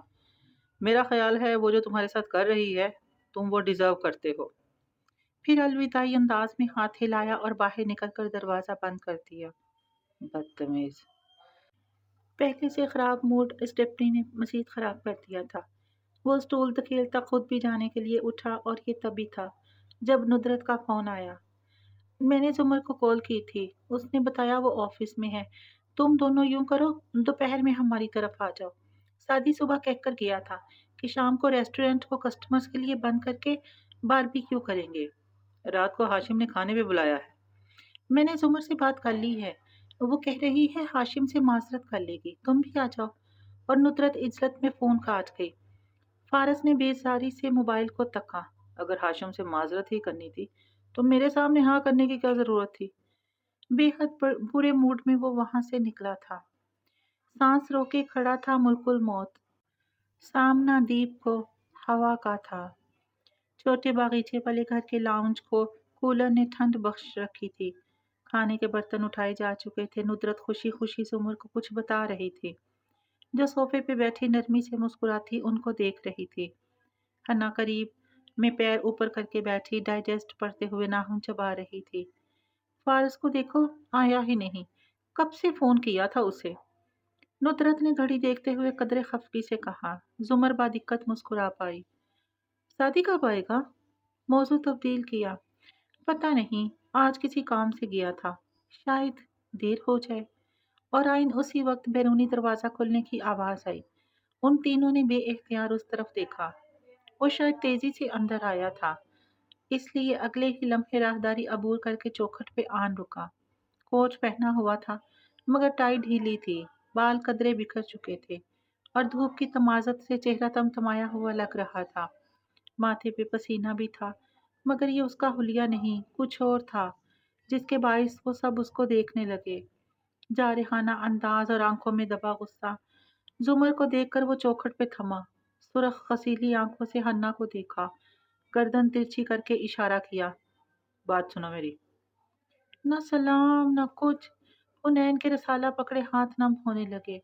A: میرا خیال ہے وہ جو تمہارے ساتھ کر رہی ہے، تم وہ ڈیزرو کرتے ہو۔ پھر الوداعی انداز میں ہاتھ ہلایا اور باہر نکل کر دروازہ بند کر دیا۔ بدتمیز! پہلے سے خراب موڈ اسٹیپنی نے مزید خراب کر دیا تھا۔ وہ اسٹول دھکیلتا خود بھی جانے کے لیے اٹھا اور یہ تبھی تھا جب ندرت کا فون آیا۔ میں نے زمر کو کال کی تھی، اس نے بتایا وہ آفس میں ہے۔ تم دونوں یوں کرو، دوپہر میں ہماری طرف آ جاؤ۔ سادی صبح کہہ کر گیا تھا کہ شام کو ریسٹورنٹ کو کسٹمرز کے لیے بند کر کے باربیکیو کریں گے۔ رات کو ہاشم نے کھانے پہ بلایا ہے۔ میں نے زمر سے بات کر لی ہے، وہ کہہ رہی ہے ہاشم سے معذرت کر لے گی، تم بھی آ جاؤ۔ اور ندرت عزلت میں فون کاٹ گئی۔ فارس نے بیزاری سے موبائل کو تکا۔ اگر ہاشم سے معذرت ہی کرنی تھی تو میرے سامنے ہاں کرنے کی کیا ضرورت تھی؟ بے حد برے موڈ میں وہ وہاں سے نکلا تھا۔ سانس روکے کھڑا تھا ملک الموت۔ سامنا دیپ کو ہوا کا تھا۔ چھوٹے باغیچے والے گھر کے لاؤنج کو کولر نے ٹھنڈ بخش رکھی تھی۔ کھانے کے برتن اٹھائے جا چکے تھے۔ ندرت خوشی خوشی زمر کو کچھ بتا رہی تھی۔ جو صوفے پہ بیٹھی نرمی سے مسکراتی ان کو دیکھ رہی تھی۔ حنا قریب میں پیر اوپر کر کے بیٹھی ڈائجسٹ پڑھتے ہوئے ناخن چبا رہی تھی۔ فارس کو دیکھو، آیا ہی نہیں، کب سے فون کیا تھا اسے؟ ندرت نے گھڑی دیکھتے ہوئے قدرے خفگی سے کہا۔ زمر با دقت مسکرا پائی۔ شادی کب آئے گا؟ موضوع تبدیل کیا۔ پتہ نہیں، آج کسی کام سے گیا تھا، شاید دیر ہو جائے۔ اور آئین اسی وقت بیرونی دروازہ کھلنے کی آواز آئی۔ ان تینوں نے بے اختیار اس طرف دیکھا۔ وہ شاید تیزی سے اندر آیا تھا، اس لیے اگلے ہی لمحے راہداری عبور کر کے چوکھٹ پہ آن رکا۔ کوٹ پہنا ہوا تھا مگر ٹائی ڈھیلی تھی، بال قدرے بکھر چکے تھے اور دھوپ کی تمازت سے چہرہ تمتمایا ہوا لگ رہا تھا۔ ماتھے پہ پسینہ بھی تھا مگر یہ اس کا حلیہ نہیں، کچھ اور تھا جس کے باعث وہ سب اس کو دیکھنے لگے۔ جارحانہ انداز اور آنکھوں میں دبا غصہ۔ زمر کو دیکھ کر وہ چوکھٹ پہ تھما، سرخ خسیلی آنکھوں سے حنا کو دیکھا، گردن ترچھی کر کے اشارہ کیا۔ بات سنو میری۔ نہ سلام نہ کچھ۔ حنین کے رسالہ پکڑے ہاتھ نم ہونے لگے،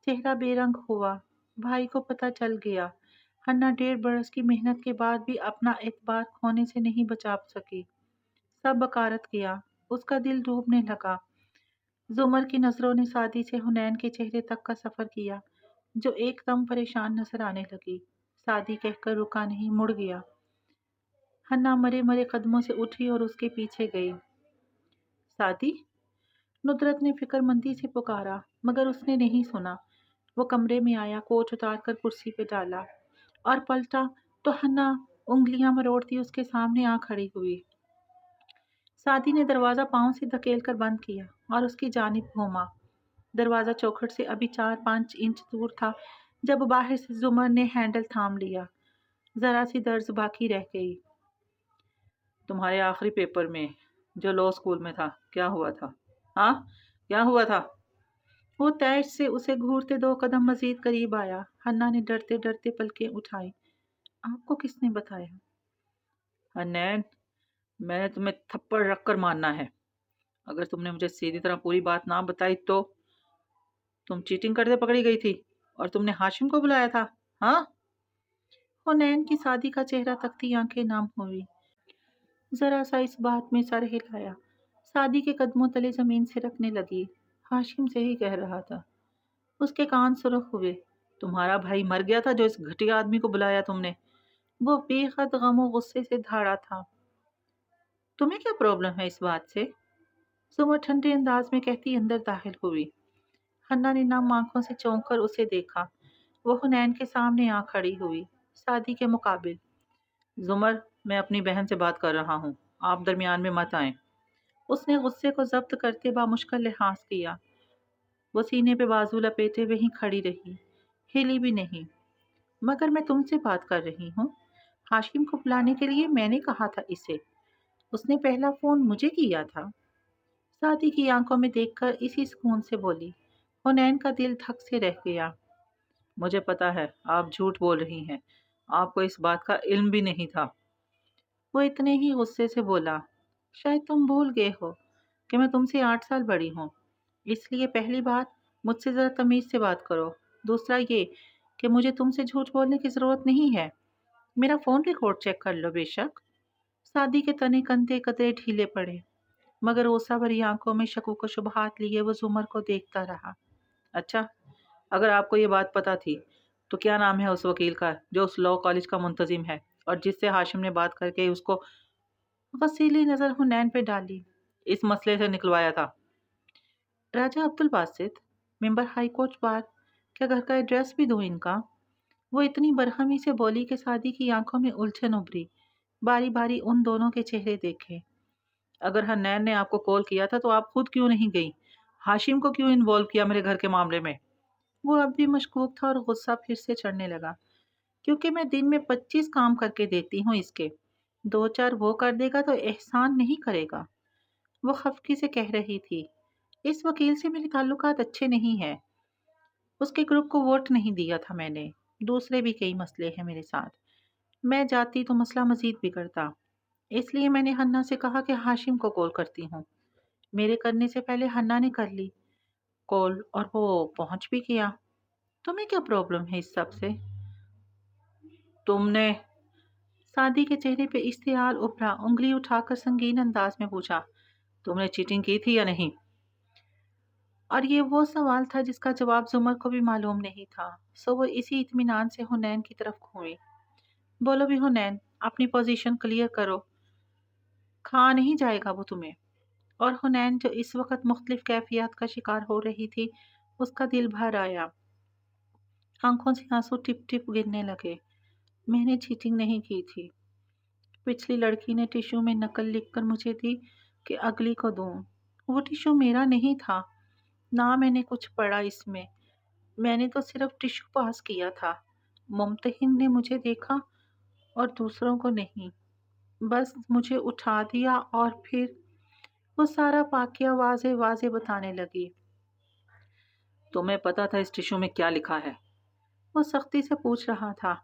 A: چہرہ بے رنگ ہوا۔ بھائی کو پتہ چل گیا۔ حنا 1.5 برس کی محنت کے بعد بھی اپنا اعتبار کھونے سے نہیں بچا سکی۔ سب بکارت کیا، اس کا دل ڈوبنے لگا۔ زمر کی نظروں نے سادی سے حنین کے چہرے تک کا سفر کیا، جو ایک دم پریشان نظر آنے لگی۔ سادی کہہ کر رکا نہیں، مڑ گیا۔ حنا مرے مرے قدموں سے اٹھی اور اس کے پیچھے گئی۔ سادی؟ ندرت نے فکر مندی سے پکارا مگر اس نے نہیں سنا۔ وہ کمرے میں آیا، کوٹ اتار کر کرسی پہ ڈالا اور پلٹا تو حنا انگلیاں مروڑتی اس کے سامنے آ کھڑی ہوئی۔ سادی نے دروازہ پاؤں سے دھکیل کر بند کیا اور اس کی جانب گھوما۔ دروازہ چوکھٹ سے ابھی 4-5 انچ دور تھا جب باہر سے زمر نے ہینڈل تھام لیا۔ ذرا سی درز باقی رہ گئی۔ تمہارے آخری پیپر میں جو لو اسکول میں تھا کیا ہوا تھا؟ ہاں کیا ہوا تھا؟ وہ تیش سے اسے گھورتے 2 قدم مزید قریب آیا۔ حنا نے ڈرتے ڈرتے پلکیں اٹھائی۔ آپ کو کس نے بتایا؟ حنین، میں نے تمہیں تھپڑ رکھ کر مارنا ہے اگر تم نے مجھے سیدھی طرح پوری بات نہ بتائی تو۔ تم چیٹنگ کرتے پکڑی گئی تھی اور تم نے ہاشم کو بلایا تھا، ہاں؟ حنین کی سادی کا چہرہ تکتی آنکھیں نم ہوئی۔ ذرا سا اس بات میں سر ہلایا، سادی کے قدموں تلے زمین سے رکھنے لگی۔ ہاشم سے ہی کہہ رہا تھا۔ اس کے کان سرخ ہوئے۔ تمہارا بھائی مر گیا تھا جو اس گھٹیا آدمی کو بلایا تم نے؟ وہ بے حد غم و غصے سے دھاڑا تھا۔ تمہیں کیا پرابلم ہے اس بات سے؟ زمر ٹھنڈے انداز میں کہتی اندر داخل ہوئی۔ حنا نے نم آنکھوں سے چونک کر اسے دیکھا۔ وہ حنین کے سامنے آ کھڑی ہوئی، سادی کے مقابل۔ زمر، میں اپنی بہن سے بات کر رہا ہوں، آپ درمیان میں مت آئیں۔ اس نے غصے کو ضبط کرتے بامشکل لحاظ کیا۔ وہ سینے پہ بازو لپیٹے وہیں کھڑی رہی، ہلی بھی نہیں۔ مگر میں تم سے بات کر رہی ہوں۔ ہاشم کو بلانے کے لیے میں نے کہا تھا اسے، اس نے پہلا فون مجھے کیا تھا۔ سادی کی آنکھوں میں دیکھ کر اسی سکون سے بولی۔ حنین کا دل دھک سے رہ گیا۔ مجھے پتا ہے آپ جھوٹ بول رہی ہیں، آپ کو اس بات کا علم بھی نہیں تھا۔ وہ اتنے ہی غصے سے بولا، شاید تم بھول گئے ہو کہ میں تم سے 8 سال بڑی ہوں، اس لیے پہلی بات مجھ سے ذرا تمیز سے بات کرو۔ دوسرا یہ کہ مجھے تم سے جھوٹ بولنے کی ضرورت نہیں ہے۔ میرا فون ریکارڈ چیک کر لو بے شک۔ سادی کے تنے کندھے قطرے ڈھیلے پڑے مگر غصہ بھری آنکھوں میں شکوک و شبہات لیے وہ زمر کو دیکھتا رہا۔ اچھا، اگر آپ کو یہ بات پتا تھی تو کیا نام ہے اس وکیل کا جو اس لاء کالج کا منتظم ہے اور جس سے ہاشم نے بات کر کے اس کو غسیلی نظر حنین پہ ڈالی اس مسئلے سے نکلوایا تھا؟ راجہ عبدالباسط، ممبر ہائی کورٹ بار۔ کیا گھر کا ایڈریس بھی دوں ان کا؟ وہ اتنی برہمی سے بولی کہ سادی کی آنکھوں میں الجھن ابھری۔ باری باری ان دونوں کے چہرے دیکھے۔ اگر حنین نے آپ کو کال کیا تھا تو آپ خود کیوں نہیں گئی؟ ہاشم کو کیوں انوالو کیا میرے گھر کے معاملے میں؟ وہ اب بھی مشکوک تھا اور غصہ پھر سے چڑھنے لگا۔ کیونکہ میں دن میں 25 کام کر کے دیتی ہوں اس کے، 2-4 وہ کر دے گا تو احسان نہیں کرے گا۔ وہ خفگی سے کہہ رہی تھی، اس وکیل سے میرے تعلقات اچھے نہیں ہیں، اس کے گروپ کو ووٹ نہیں دیا تھا میں نے، دوسرے بھی کئی مسئلے ہیں میرے ساتھ، میں جاتی تو مسئلہ مزید بگڑتا، اس لیے میں نے حنا سے کہا کہ ہاشم کو کال کرتی ہوں۔ میرے کرنے سے پہلے حنا نے کر لی کال اور وہ پہنچ بھی گیا۔ تمہیں کیا پرابلم ہے اس سب سے؟ تم نے سعدی کے چہرے پہ اشتعال ابھرا، انگلی اٹھا کر سنگین انداز میں پوچھا، تم نے چیٹنگ کی تھی یا نہیں؟ اور یہ وہ سوال تھا جس کا جواب زمر کو بھی معلوم نہیں تھا، سو وہ اسی اطمینان سے حنین کی طرف گھومی۔ بولو بھی حنین، اپنی پوزیشن کلیئر کرو، کھا نہیں جائے گا وہ تمہیں۔ اور حنین جو اس وقت مختلف کیفیات کا شکار ہو رہی تھی، اس کا دل بھر آیا، آنکھوں سے آنسو ٹپ ٹپ گرنے لگے۔ میں نے چیٹنگ نہیں کی تھی، پچھلی لڑکی نے ٹیشو میں نقل لکھ کر مجھے دی کہ اگلی کو دوں، وہ ٹیشو میرا نہیں تھا، نہ میں نے کچھ پڑھا اس میں نے تو صرف ٹیشو پاس کیا تھا، ممتحن نے مجھے دیکھا اور دوسروں کو نہیں، بس مجھے اٹھا دیا اور پھر وہ سارا واقعہ واضح واضح بتانے لگی۔ تمہیں پتا تھا اس ٹیشو میں کیا لکھا ہے؟ وہ سختی سے پوچھ رہا تھا،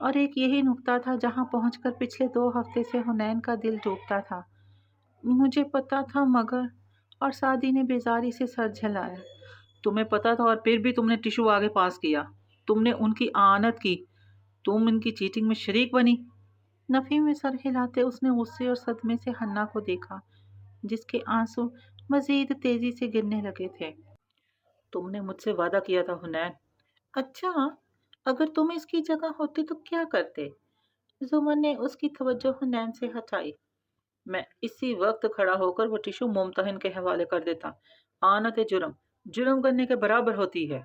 A: اور ایک یہی نقطہ تھا جہاں پہنچ کر پچھلے 2 ہفتے سے حنین کا دل ڈوبتا تھا۔ مجھے پتا تھا مگر، اور سعدی نے بیزاری سے سر جھلایا۔ تمہیں پتا تھا اور پھر بھی تم نے ٹیشو آگے پاس کیا، تم نے ان کی اعانت کی، تم ان کی چیٹنگ میں شریک بنی۔ نفی میں سر ہلاتے اس نے غصے اور صدمے سے حنا کو دیکھا، جس کے آنسو مزید تیزی سے گرنے لگے تھے۔ تم نے مجھ سے وعدہ کیا تھا حنین۔ اچھا، اگر تم اس کی جگہ ہوتے تو کیا کرتے؟ زمر نے اس کی توجہ حنین سے ہٹائی۔ میں اسی وقت کھڑا ہو کر وہ ٹیشو ممتحن کے حوالے کر دیتا۔ آنت جرم کرنے کے برابر ہوتی ہے۔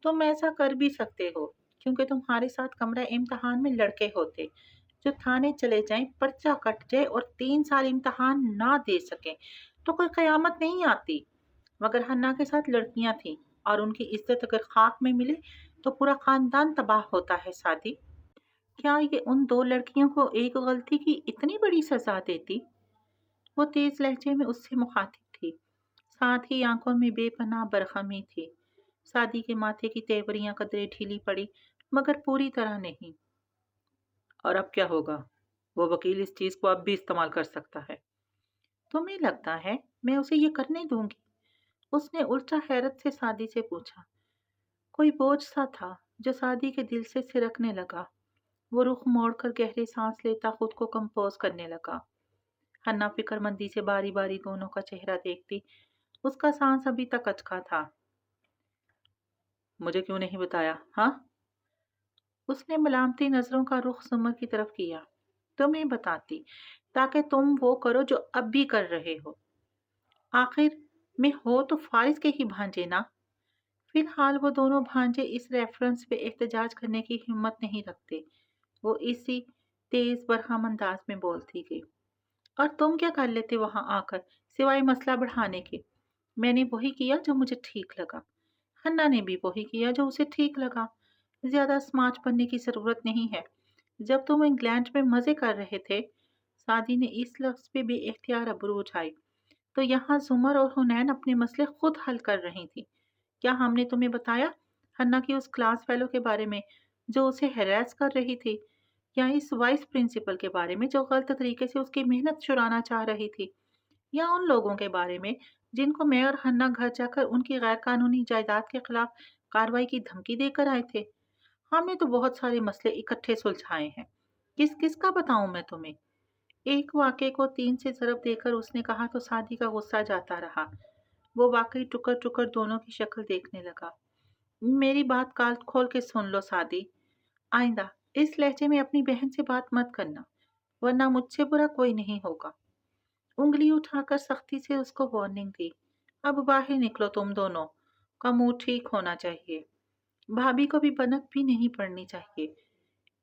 A: تم ایسا کر بھی سکتے ہو کیونکہ تمہارے ساتھ کمرہ امتحان میں لڑکے ہوتے جو تھانے چلے جائیں، پرچہ کٹ جائے اور 3 سال امتحان نہ دے سکیں تو کوئی قیامت نہیں آتی، مگر حنا کے ساتھ لڑکیاں تھیں اور ان کی عزت اگر خاک میں ملے تو پورا خاندان تباہ ہوتا ہے۔ سعدی، کیا یہ ان 2 لڑکیوں کو ایک غلطی کی اتنی بڑی سزا دیتی؟ وہ تیز لہجے میں اس سے مخاطب تھی، ساتھ ہی آنکھوں میں بے پناہ برہمی تھی۔ سعدی کے ماتھے کی تیوریاں قدرے ڈھیلی پڑی مگر پوری طرح نہیں۔ اور اب کیا ہوگا؟ وہ وکیل اس چیز کو اب بھی استعمال کر سکتا ہے۔ تمہیں لگتا ہے میں اسے یہ کرنے دوں گی؟ اس نے الٹا حیرت سے سعدی سے پوچھا۔ کوئی بوجھ سا تھا جو سعدی کے دل سے سرکنے لگا۔ وہ رخ موڑ کر گہری سانس لیتا خود کو کمپوز کرنے لگا۔ حنا فکر مندی سے باری باری دونوں کا چہرہ دیکھتی، اس کا سانس ابھی تک اچکا تھا۔ مجھے کیوں نہیں بتایا، ہاں؟ اس نے ملامتی نظروں کا رخ زمر کی طرف کیا۔ تمہیں بتاتی تاکہ تم وہ کرو جو اب بھی کر رہے ہو۔ آخر میں ہو تو فارس کے ہی بھانجے نا۔ فی الحال وہ دونوں بھانجے اس ریفرنس پہ احتجاج کرنے کی ہمت نہیں رکھتے۔ وہ اسی تیز برہم انداز میں بولتی گئی۔ اور تم کیا کر لیتے وہاں آ کر سوائے مسئلہ بڑھانے کے؟ میں نے وہی کیا جو مجھے ٹھیک لگا، حنا نے بھی وہی کیا جو اسے ٹھیک لگا۔ زیادہ سمارٹ بننے کی ضرورت نہیں ہے۔ جب تم انگلینڈ میں مزے کر رہے تھے، سعدی نے اس لفظ پہ بے اختیار ابرو اٹھائی، تو یہاں زمر اور حنین اپنے مسئلے خود حل کر رہی تھی۔ کیا ہم نے تمہیں بتایا حنا کی اس کلاس فیلو کے بارے میں جو اسے ہیراس کر رہی تھی، یا اس وائس پرنسپل کے بارے میں جو غلط طریقے سے اس کی محنت چرانا چاہ رہی تھی، یا ان لوگوں کے بارے میں جن کو میں اور حنا گھر جا کر ان کی غیر قانونی جائیداد کے خلاف کارروائی کی دھمکی دے کر آئے تھے؟ ہم نے تو بہت سارے مسئلے اکٹھے سلجھائے ہیں، کس کس کا بتاؤں میں تمہیں؟ ایک واقعے کو 3 سے ضرب دے کر اس نے کہا تو سعدی کا غصہ جاتا رہا۔ وہ واقعی ٹکر ٹکر دونوں کی شکل دیکھنے لگا۔ میری بات کال کھول کے سن لو سعدی، آئندہ اس لہجے میں اپنی بہن سے بات مت کرنا، ورنہ مجھ سے برا کوئی نہیں ہوگا۔ انگلی اٹھا کر سختی سے اس کو وارننگ دی۔ اب باہر نکلو، تم دونوں کا موڈ ٹھیک ہونا چاہیے، بھابھی کو بھی بنک بھی نہیں پڑنی چاہیے۔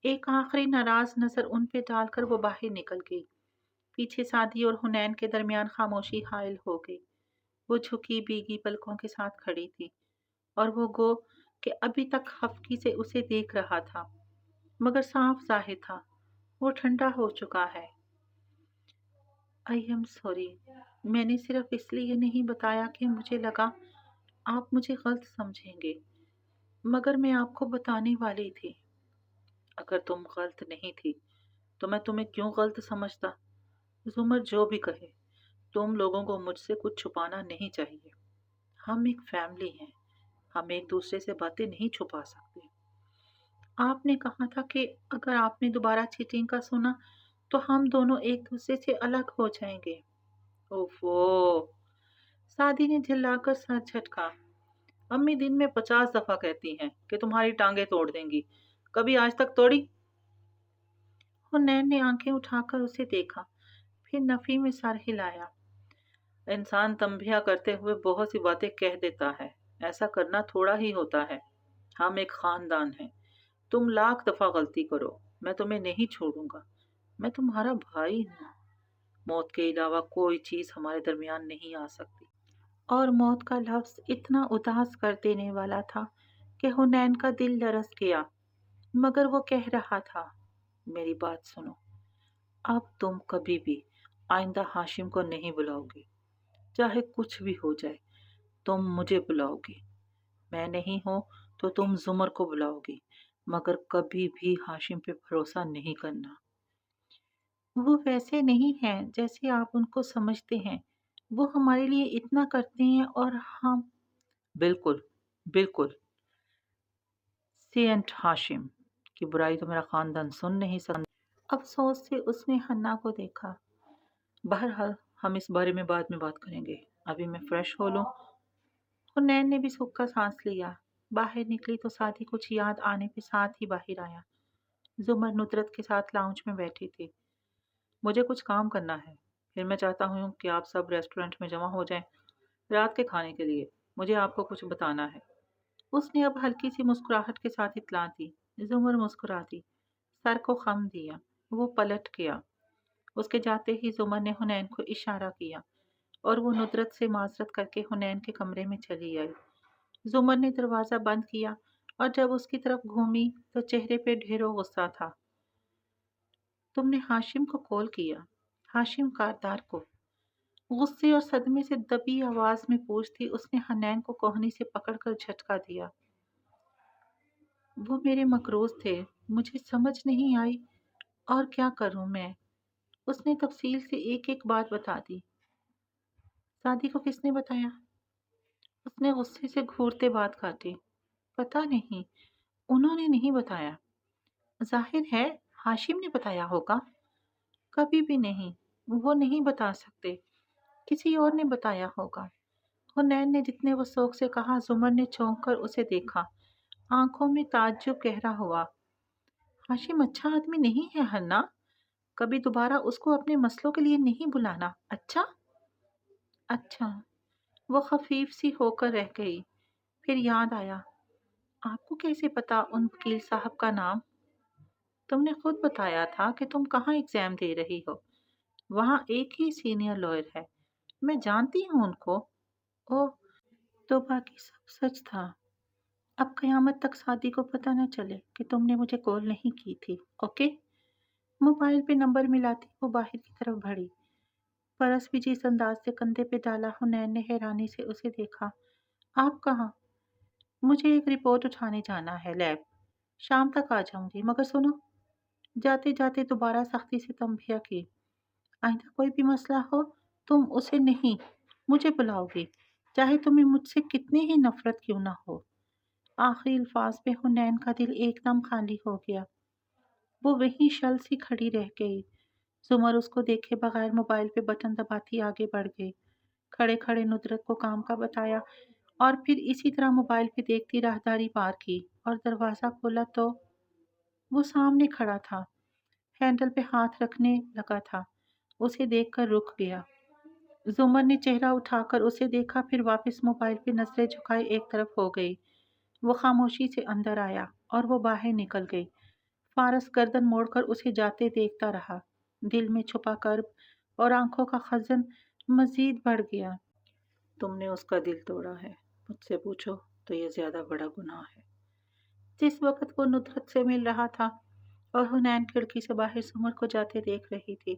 A: ایک آخری ناراض نظر ان پہ ڈال کر وہ باہر نکل گئی۔ پیچھے سعدی اور حنین کے درمیان خاموشی حائل ہو گئی۔ وہ جھکی بھیگی پلکوں کے ساتھ کھڑی تھی، اور وہ گو کہ ابھی تک خفگی سے اسے دیکھ رہا تھا، مگر صاف ظاہر تھا وہ ٹھنڈا ہو چکا ہے۔ I am sorry. मैंने सिर्फ इसलिए नहीं बताया कि मुझे लगा आप मुझे गलत समझेंगे, मगर मैं आपको बताने वाली थी। अगर तुम गलत नहीं थी तो मैं तुम्हें क्यों गलत समझता। जुमर जो भी कहे, तुम लोगों को मुझसे कुछ छुपाना नहीं चाहिए। हम एक फैमिली हैं, हम एक दूसरे से बातें नहीं छुपा सकते। आपने कहा था कि अगर आपने दोबारा चीटिंग का सुना तो हम दोनों एक दूसरे से अलग हो जाएंगे। ओफो! सादी ने झिल्लाकर सर झटका। अम्मी दिन में 50 दफा कहती हैं कि तुम्हारी टांगे तोड़ देंगी, कभी आज तक तोड़ी? हुनैन ने आंखें उठाकर उसे देखा, फिर नफी में सर हिलाया। इंसान तंबिया करते हुए बहुत सी बातें कह देता है, ऐसा करना थोड़ा ही होता है। हम एक खानदान हैं, तुम लाख दफा गलती करो, मैं तुम्हें नहीं छोड़ूंगा। मैं तुम्हारा भाई हूँ। मौत के अलावा कोई चीज हमारे दरमियान नहीं आ सकती। और मौत का लफ्ज इतना उदास कर देने वाला था कि हुनैन का दिल लरस गया, मगर वो कह रहा था, मेरी बात सुनो। अब तुम कभी भी आइंदा हाशिम को नहीं बुलाओगी। चाहे कुछ भी हो जाए, तुम मुझे बुलाओगी। मैं नहीं हूं तो तुम जुमर को बुलाओगी, मगर कभी भी हाशिम पे भरोसा नहीं करना। वो वैसे नहीं हैं जैसे आप उनको समझते हैं। वो हमारे लिए इतना करते हैं और हम। बिल्कुल, बिल्कुल। सेंट हाशिम की बुराई तो मेरा खानदान सुन नहीं सकता। अफसोस से उसने हन्ना को देखा। बहरहाल हम इस बारे में बाद में बात करेंगे। अभी मैं फ्रेश हो लूं। हुनैन ने भी सूखा सांस लिया। बाहर निकली तो साथ ही कुछ याद आने पे साथ ही बाहर आया। जुमर नुसरत के साथ लाउंज में बैठी थी। मुझे कुछ काम करना है, फिर मैं चाहता हूँ कि आप सब रेस्टोरेंट में जमा हो जाएं रात के खाने के लिए। मुझे आपको कुछ बताना है। उसने अब हल्की सी मुस्कुराहट के साथ इतला दी। जुमर मुस्कुरा दी, सर को खम दिया। वो पलट गया। उसके जाते ही जुमर ने हुनैन को इशारा किया और वो नुसरत से माजरत करके हुनैन के कमरे में चली आई। जुमर ने दरवाज़ा बंद किया और जब उसकी तरफ घूमी तो चेहरे पे ढेरों गुस्सा था। तुमने हाशिम को कॉल किया? हाशिम कारदार को? गुस्से और सदमे से दबी आवाज में पूछती उसने हनैन को कोहनी से पकड़कर झटका दिया। वो मेरे मकरूज थे, मुझे समझ नहीं आई और क्या करूं मैं। उसने तफसील से एक एक बात बता दी। शादी को किसने बताया? उसने गुस्से से घूरते बात काटी। पता नहीं, उन्होंने नहीं बताया। जाहिर है हाशिम ने बताया होगा। कभी भी नहीं, वो नहीं बता सकते। किसी और ने बताया होगा। हुनैन ने जितने वो शौक से कहा, जुमर ने चौंक कर उसे देखा, आंखों में ताज्जुब गहरा हुआ। हाशिम अच्छा आदमी नहीं है हन्ना, कभी दोबारा उसको अपने मसलों के लिए नहीं बुलाना। अच्छा? अच्छा। वो खफीफ सी होकर रह गई। फिर याद आया, आपको कैसे पता उन वकील साहब का नाम? तुमने खुद बताया था कि तुम कहाँ एग्जाम दे रही हो। वहाँ एक ही सीनियर लॉयर है, मैं जानती हूँ उनको। ओह, तो बाकी सब सच था। अब कयामत तक शादी को पता न चले कि तुमने मुझे कॉल नहीं की थी। ओके? मोबाइल पे नंबर मिलाती वो बाहर की तरफ बढ़ी। परस भी जिस अंदाज से कंधे पे डाला, हुनैन ने हैरानी से उसे देखा। आप कहाँ? मुझे एक रिपोर्ट उठाने जाना है लैब। शाम तक आ जाऊंगी, मगर सुनो। जाते जाते दोबारा सख्ती से तंबिया की। आइंदा कोई भी मसला हो, तुम उसे नहीं, मुझे बुलाओगी, चाहे तुम्हें मुझसे कितनी ही नफरत क्यों ना हो। आखिरी अल्फाज पे हुनैन का दिल एकदम खाली हो गया। वो वहीं शल सी खड़ी रह गई। जुमर उसको देखे बगैर मोबाइल पे बटन दबाती आगे बढ़ गई। खड़े खड़े नुसरत को काम का बताया और फिर इसी तरह मोबाइल पे देखती राहदारी पार की और दरवाज़ा खोला तो वो सामने खड़ा था। हैंडल पे हाथ रखने लगा था। उसे देखकर रुक गया। जुमर ने चेहरा उठाकर उसे देखा, फिर वापस मोबाइल पे नजरें झुकाए एक तरफ हो गई। वो खामोशी से अंदर आया और वो बाहर निकल गई। फारस गर्दन मोड़कर उसे जाते देखता रहा। दिल में छुपा कर्ब और आंखों का खजन मजीद बढ़ गया। तुमने उसका दिल तोड़ा है, मुझसे पूछो तो ये ज्यादा बड़ा गुनाह है। जिस वक्त वो नुसरत से मिल रहा था और हुनैन खिड़की से बाहर सुमर को जाते देख रही थी,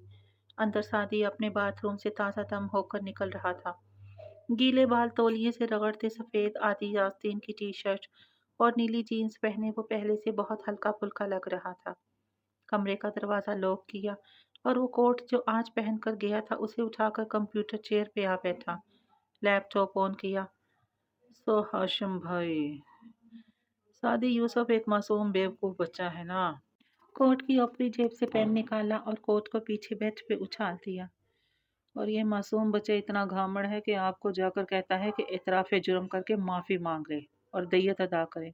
A: अंदर सादी अपने बाथरूम से ताज़ा दम होकर निकल रहा था। गीले बाल तौलिए से रगड़ते, सफ़ेद आधी आस्तीन की टी शर्ट और नीली जीन्स पहने वो पहले से बहुत हल्का फुल्का लग रहा था। कमरे का दरवाज़ा लॉक किया और वो कोट जो आज पहन कर गया था उसे उठाकर कंप्यूटर चेयर पे आ बैठा। लैपटॉप ऑन किया। सो हाशिम भाई, सादी यूसुफ एक मासूम बेवकूफ़ बच्चा है ना। कोट की ऊपरी जेब से पेन निकाला और कोट को पीछे बेड पे उछाल दिया। और ये मासूम बच्चा इतना घामड़ है कि आपको जाकर कहता है कि इतराफ़ जुर्म करके माफ़ी मांग ले और दियत अदा करे।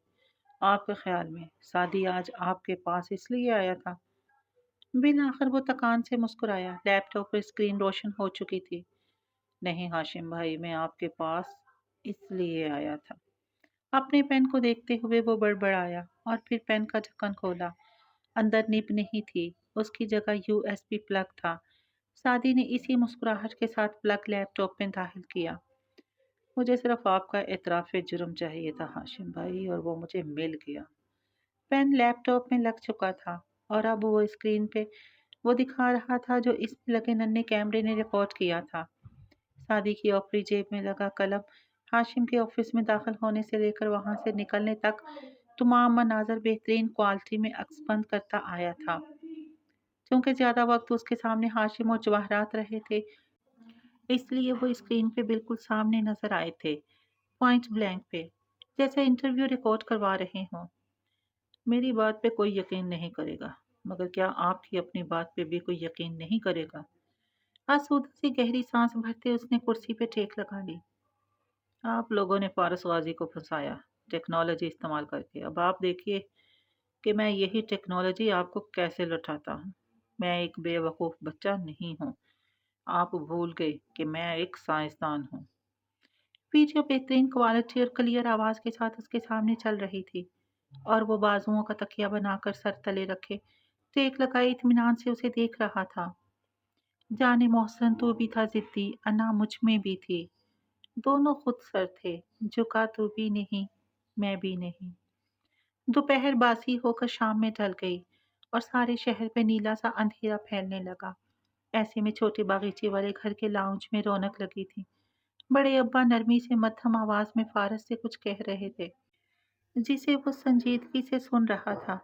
A: आपके ख्याल में सादी आज आपके पास इसलिए आया था? बिल आखिर वो तकान से मुस्कुराया। लैपटॉप पर स्क्रीन रोशन हो चुकी थी। नहीं हाशिम भाई, मैं आपके पास इसलिए आया था। अपने पेन को देखते हुए वो बड़बड़ाया और फिर पेन का ढक्कन खोला। अंदर निब नहीं थी, उसकी जगह यूएसबी प्लग था। सादी ने इसी मुस्कुराहट के साथ प्लग लैपटॉप में दाखिल किया। मुझे सिर्फ आपका एतराफ़ जुर्म चाहिए था हाशिम भाई, और वो मुझे मिल गया। पेन लैपटॉप में लग चुका था और अब वो स्क्रीन पे वो दिखा रहा था जो इसमें लगे नन्हे कैमरे ने रिकॉर्ड किया था। सादी की ऊपरी जेब में लगा कलम हाशिम के ऑफिस में दाखिल होने से लेकर वहां से निकलने तक तमाम मनाजर बेहतरीन क्वालिटी में अक्सबंद करता आया था। क्योंकि ज़्यादा वक्त उसके सामने हाशिम और जवाहरात रहे थे, इसलिए वो स्क्रीन पे बिल्कुल सामने नजर आए थे, पॉइंट ब्लैंक पे, जैसे इंटरव्यू रिकॉर्ड करवा रहे हों। मेरी बात पे कोई यकीन नहीं करेगा, मगर क्या आपकी अपनी बात पे भी कोई यकीन नहीं करेगा? आसूदा सी गहरी सांस भरते उसने कुर्सी पे टेक लगा ली। आप लोगों ने फारस गाजी को फंसाया टेक्नोलॉजी इस्तेमाल करके। अब आप देखिए कि मैं यही टेक्नोलॉजी आपको कैसे लौटाता हूँ। मैं एक बेवकूफ़ बच्चा नहीं हूँ। आप भूल गए कि मैं एक साइंसदान हूँ। वीडियो बेहतरीन क्वालिटी और क्लियर आवाज़ के साथ उसके सामने चल रही थी और वो बाजुओं का तकिया बनाकर सर तले रखे टेक लगाए इत्मीनान से उसे देख रहा था। जाने मोहसन तो भी था जिद्दी, अना मुझ में भी थी। दोनों खुद सर थे, झुका तो भी नहीं, मैं भी नहीं। दोपहर बासी होकर शाम में ढल गई और सारे शहर पे नीला सा अंधेरा फैलने लगा। ऐसे में छोटे बागीचे वाले घर के लाउंज में रौनक लगी थी। बड़े अब्बा नरमी से मध्यम आवाज में फारस से कुछ कह रहे थे, जिसे वो संजीदगी से सुन रहा था।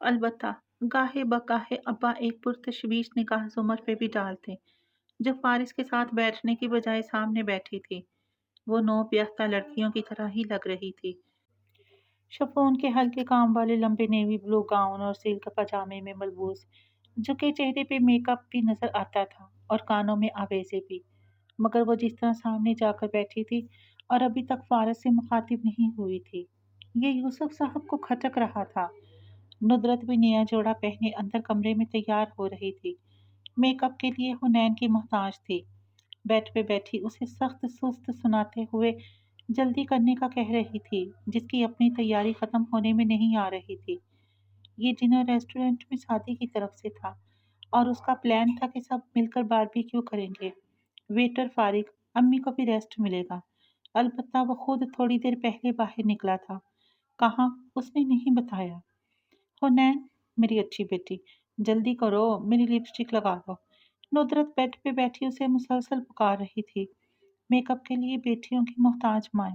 A: अलबत्ता गाहे बगाहे अब्बा एक पुरतशवीश निगाह जुमर पे भी डालते, जो फारिस के साथ बैठने की बजाय सामने बैठी थी। वो नौब याफ्ता लड़कियों की तरह ही लग रही थी। शिफॉन के हल्के काम वाले लंबे नेवी ब्लू गाउन और सिल्क पजामे में मलबूस, झुके चेहरे पे मेकअप भी नजर आता था और कानों में आवेज़ें भी। मगर वो जिस तरह सामने जाकर बैठी थी और अभी तक फारस से मुखातिब नहीं हुई थी, ये यूसुफ साहब को खटक रहा था। नुदरत भी नया जोड़ा पहने अंदर कमरे में तैयार हो रही थी। मेकअप के लिए हुनैन की मोहताज थी। बेड पे बैठी उसे सख्त सुस्त सुनाते हुए जल्दी करने का कह रही थी, जिसकी अपनी तैयारी खत्म होने में नहीं आ रही थी। ये डिनर रेस्टोरेंट में शादी की तरफ से था और उसका प्लान था कि सब मिलकर बारबेक्यू करेंगे। वेटर फारिग, अम्मी को भी रेस्ट मिलेगा। अलबत्ता वो खुद थोड़ी देर पहले बाहर निकला था। कहाँ, उसने नहीं बताया। हुनैन, मेरी अच्छी बेटी, जल्दी करो, मेरी लिपस्टिक लगा दो। नुदरत बेड पे बैठी उसे मुसलसल पुकार रही थी। मेकअप के लिए बेटियों की मोहताज माए।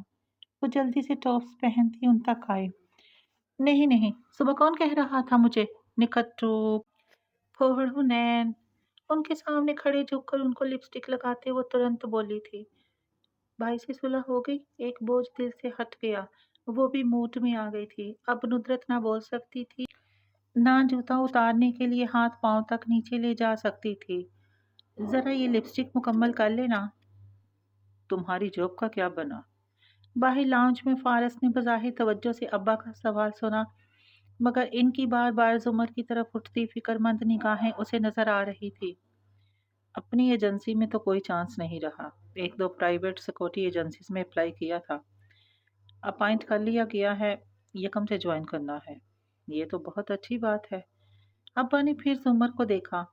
A: वो जल्दी से टॉप्स पहनती उन तक आए। नहीं नहीं, सुबह कौन कह रहा था मुझे निकट्टू? फोहड़ हुनैन। उनके सामने खड़े झुककर उनको लिपस्टिक लगाते वो तुरंत बोली थी। भाई से सुलह हो गई, एक बोझ दिल से हट गया। वो भी मूड में आ गई थी। अब नुदरत ना बोल सकती थी, ना जूता उतारने के लिए हाथ पांव तक नीचे ले जा सकती थी। जरा ये लिपस्टिक मुकम्मल कर लेना। तुम्हारी जॉब का क्या बना? बाहर लाउंज में फारस ने बज़ाहिर तवज्जो से अब्बा का सवाल सुना, मगर इनकी बार बार जुमर की तरफ उठती फिक्रमंद निगाहें उसे नजर आ रही थी। अपनी एजेंसी में तो कोई चांस नहीं रहा। एक दो प्राइवेट सिक्योरिटी एजेंसीज में अप्लाई किया था, अपॉइंट कर लिया गया है, यकम से ज्वाइन करना है। ये तो बहुत अच्छी बात है। अब्बा ने फिर जुमर को देखा,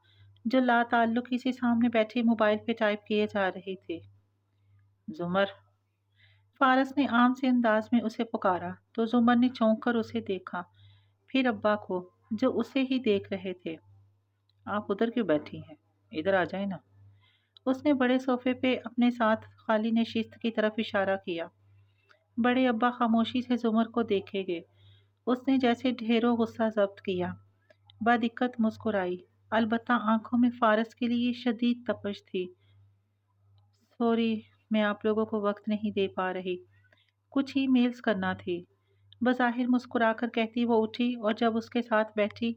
A: जो लाताल्लुकी से सामने बैठे मोबाइल पे टाइप किए जा रही थी। जुमर, फारस ने आम से अंदाज में उसे पुकारा तो जुमर ने चौंक कर उसे देखा, फिर अब्बा को, जो उसे ही देख रहे थे। आप उधर क्यों बैठी हैं? इधर आ जाए ना। उसने बड़े सोफे पे अपने साथ खाली नशिस्त की तरफ इशारा किया। बड़े अब्बा खामोशी से जुमर को देखे गए। उसने जैसे ढेरों गुस्सा जब्त किया। बादिक्कत मुस्कुराई, अलबत्ता आंखों में फारस के लिए शदीद तपश थी। सॉरी, मैं आप लोगों को वक्त नहीं दे पा रही, कुछ ही मेल्स करना थी। बज़ाहिर मुस्कुराकर कहती वो उठी और जब उसके साथ बैठी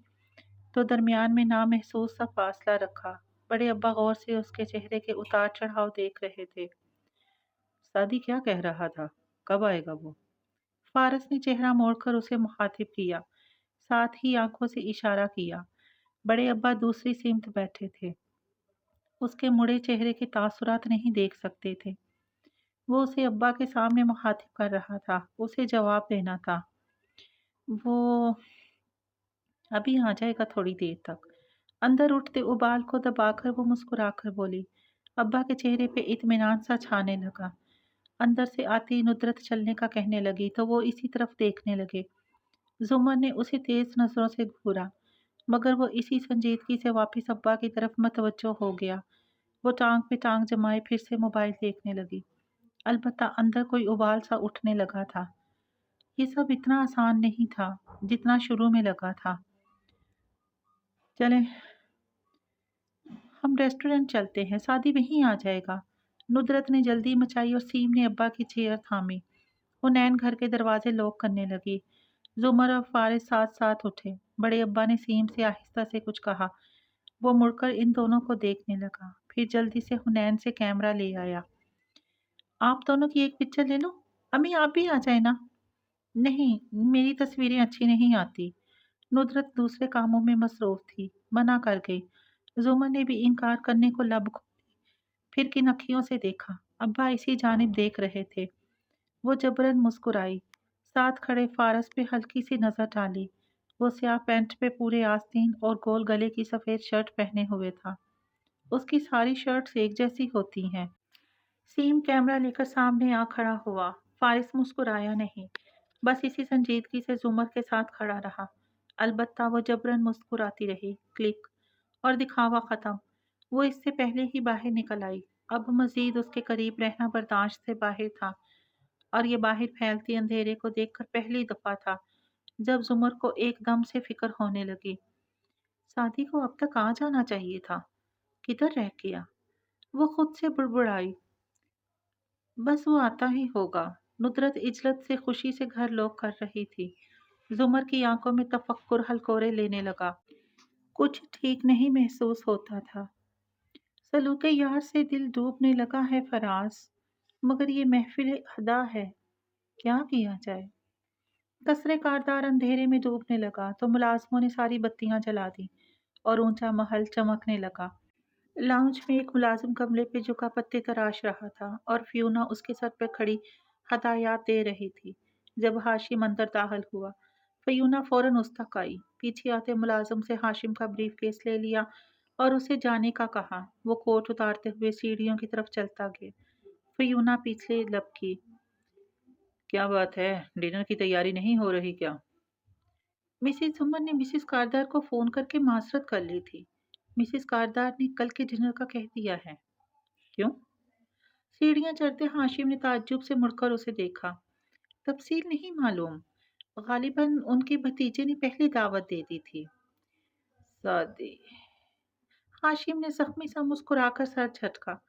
A: तो दरमियान में नामहसूस सा फासला रखा। बड़े अब्बा गौर से उसके चेहरे के उतार चढ़ाव देख रहे थे। सादी क्या कह रहा था, कब आएगा वो? फारस ने चेहरा मोड़कर उसे मुखातिब किया, साथ ही आंखों से इशारा किया। बड़े अब्बा दूसरी सिमत बैठे थे, उसके मुड़े चेहरे के तासुरात नहीं देख सकते थे। वो उसे अब्बा के सामने मुखातिब कर रहा था, उसे जवाब देना था। वो अभी आ जाएगा थोड़ी देर तक। अंदर उठते उबाल को दबाकर वो मुस्कुराकर बोली। अब्बा के चेहरे पे इत्मीनान सा छाने लगा। अंदर से आती नुदरत चलने का कहने लगी तो वो इसी तरफ देखने लगे। जुमर ने उसे तेज नजरों से घूरा, मगर वो इसी संजीदगी से वापस अब्बा की तरफ मतवज्जो हो गया। वो टांग पे टांग जमाए फिर से मोबाइल देखने लगी। अलबत्ता अंदर कोई उबाल सा उठने लगा था। ये सब इतना आसान नहीं था जितना शुरू में लगा था। चलें, हम रेस्टोरेंट चलते हैं, सादी वहीं आ जाएगा। नुदरत ने जल्दी मचाई और सीम ने अब्बा की चेयर थामी। हुनैन घर के दरवाजे लॉक करने लगी। जुमर और फारिस साथ साथ उठे। बड़े अब्बा ने सीम से आहिस्ता से कुछ कहा। वो मुड़कर इन दोनों को देखने लगा, फिर जल्दी से हुनैन से कैमरा ले आया। आप दोनों की एक पिक्चर ले लो। अम्मी आप भी आ जाए ना। नहीं, मेरी तस्वीरें अच्छी नहीं आती। नुदरत दूसरे कामों में मसरूफ थी, मना कर गई। जुमर ने भी इनकार करने को लब खोली, फिर किन अखियों से देखा। अब्बा इसी जानिब देख रहे थे। वो जबरन मुस्कुराई, साथ खड़े फारस पे हल्की सी नजर डाली। वो स्याह पैंट पे पूरे आस्तीन और गोल गले की सफेद शर्ट पहने हुए था। उसकी सारी शर्ट्स एक जैसी होती हैं। सीम कैमरा लेकर सामने आ खड़ा हुआ। फारिस मुस्कुराया नहीं, बस इसी संजीदगी से जुमर के साथ खड़ा रहा। अलबत्ता वो जबरन मुस्कुराती रही। क्लिक, और दिखावा खत्म। वो इससे पहले ही बाहर निकल आई। अब मजीद उसके करीब रहना बर्दाश्त से बाहर था, और ये बाहर फैलती अंधेरे को देखकर पहली दफा था जब जुमर को एकदम से फिक्र होने लगी। शादी को अब तक आ जाना चाहिए था, किधर रह गया? वो खुद से बुड़बुड़ाई। बस वो आता ही होगा। नुदरत इजलत से खुशी से घर लॉक कर रही थी। जुमर की आंखों में तफक्कुर हलकोरे लेने लगा। कुछ ठीक नहीं महसूस होता था। सलूके यार से दिल डूबने लगा है फराज, मगर ये महफिल अदा है, क्या किया जाए? कसरे कारदार अंधेरे में डूबने लगा तो मुलाजमों ने सारी बत्तियां जला दी और ऊंचा महल चमकने लगा। लाउंज में एक मुलाजिम कमरे पे झुका पत्ते तराश रहा था और फियोना उसके सर पर खड़ी हदायत दे रही थी। जब हाशिम अंदर दाखिल हुआ, फियोना फौरन उस तक आई। पीछे आते मुलाजिम से हाशिम का ब्रीफ केस ले लिया और उसे जाने का कहा। वो कोट उतारते हुए सीढ़ियों की तरफ चलता गया। फियोना पीछे लपकी। क्या बात है, डिनर की तैयारी नहीं हो रही क्या? मिसेस जुम्मन ने मिसेस कारदार को फोन करके माजरत कर ली थी। मिसेस कारदार ने कल के डिनर का कह दिया है। क्यों? सीढ़ियां चढ़ते हाशिम ने ताज्जुब से मुड़कर उसे देखा। तफसील नहीं मालूम, गालिबन उनके भतीजे ने पहली दावत दे दी थी। सादी। हाशिम ने जख्मी सा मुस्कुराकर सर झटका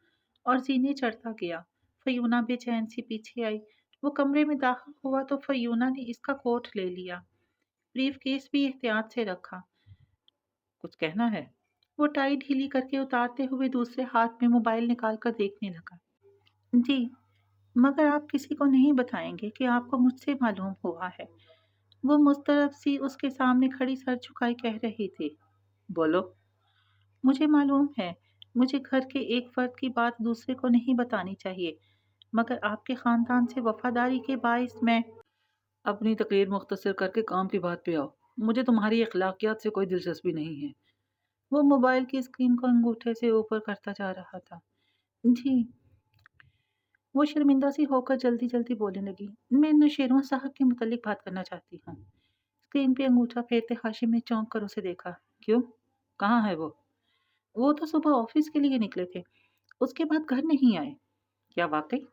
A: और सीने चढ़ता गया। फयूना बेचैन सी पीछे आई। वो कमरे में दाखिल हुआ तो फयूना ने इसका कोट ले लिया। ब्रीफ केस भी एहतियात से रखा। कुछ कहना है? वो टाई ढीली करके उतारते हुए दूसरे हाथ में मोबाइल निकाल कर देखने लगा। जी, मगर आप किसी को नहीं बताएंगे कि आपको मुझसे मालूम हुआ है। वो मुस्तरब सी उसके सामने खड़ी सर झुकाई कह रही थी। बोलो। मुझे मालूम है, मुझे घर के एक फर्द की बात दूसरे को नहीं बतानी चाहिए, मगर आपके खानदान से वफादारी के बाइस मैं अपनी तकरीर मुख्तसर करके काम की बात पे आओ। मुझे तुम्हारी अखलाकियात से कोई दिलचस्पी नहीं है। वो मोबाइल की स्क्रीन को अंगूठे से ऊपर करता जा रहा था। जी। वो शर्मिंदा सी होकर जल्दी जल्दी बोलने लगी। मैं नौशेरवां साहब के मुतल्लिक बात करना चाहती हूँ। स्क्रीन पे अंगूठा फेरते हाशिम ने चौंक कर उसे देखा। क्यों? कहाँ है वो? वो तो सुबह ऑफिस के लिए निकले थे, उसके बाद घर नहीं आए। क्या वाकई?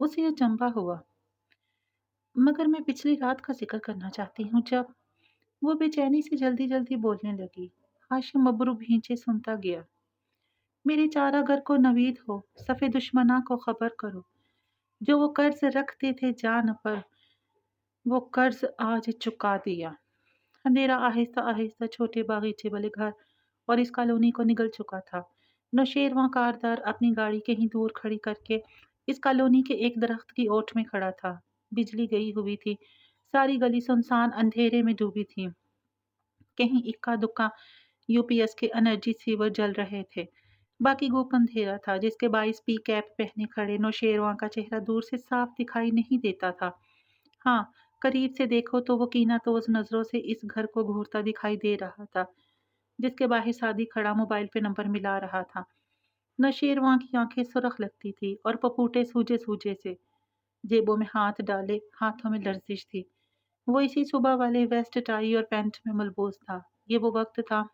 A: उसे यह चंबा हुआ। मगर मैं पिछली रात का जिक्र करना चाहती हूँ, जब वो बेचैनी से जल्दी जल्दी बोलने लगी। हाशिम अबरू भींचे सुनता गया। मेरे चारा घर को नवीद हो, सफ़े दुश्मना को खबर करो, जो वो कर्ज रखते थे जान पर, वो कर्ज आज चुका दिया। अंधेरा आहिस्ता आहिस्ता छोटे बागीचे वाले घर और इस कॉलोनी को निगल चुका था। नौशेरवां कारदार अपनी गाड़ी कहीं दूर खड़ी करके इस कॉलोनी के एक दरख्त की ओट में खड़ा था। बिजली गई हुई थी, सारी गली सुनसान अंधेरे में डूबी थी। कहीं इक्का दुक्का यूपीएस के एनर्जी सीवर जल रहे थे। बाकी गुप अंधेरा था, जिसके बाईस पी कैप पहने खड़े नौशेरवां का चेहरा दूर से साफ दिखाई नहीं देता था। हाँ, करीब से देखो तो वो कीनातोज नजरों से इस घर को घूरता दिखाई दे रहा था, जिसके बाहर सादी खड़ा मोबाइल पे नंबर मिला रहा था। नौशेरवां की आंखें सुरख लगती थी और पपूटे सूजे सूजे से। जेबों में हाथ डाले, हाथों में लर्जिश थी। वो इसी सुबह वाले वेस्ट टाई और पैंट में मलबूस था। ये वो वक्त था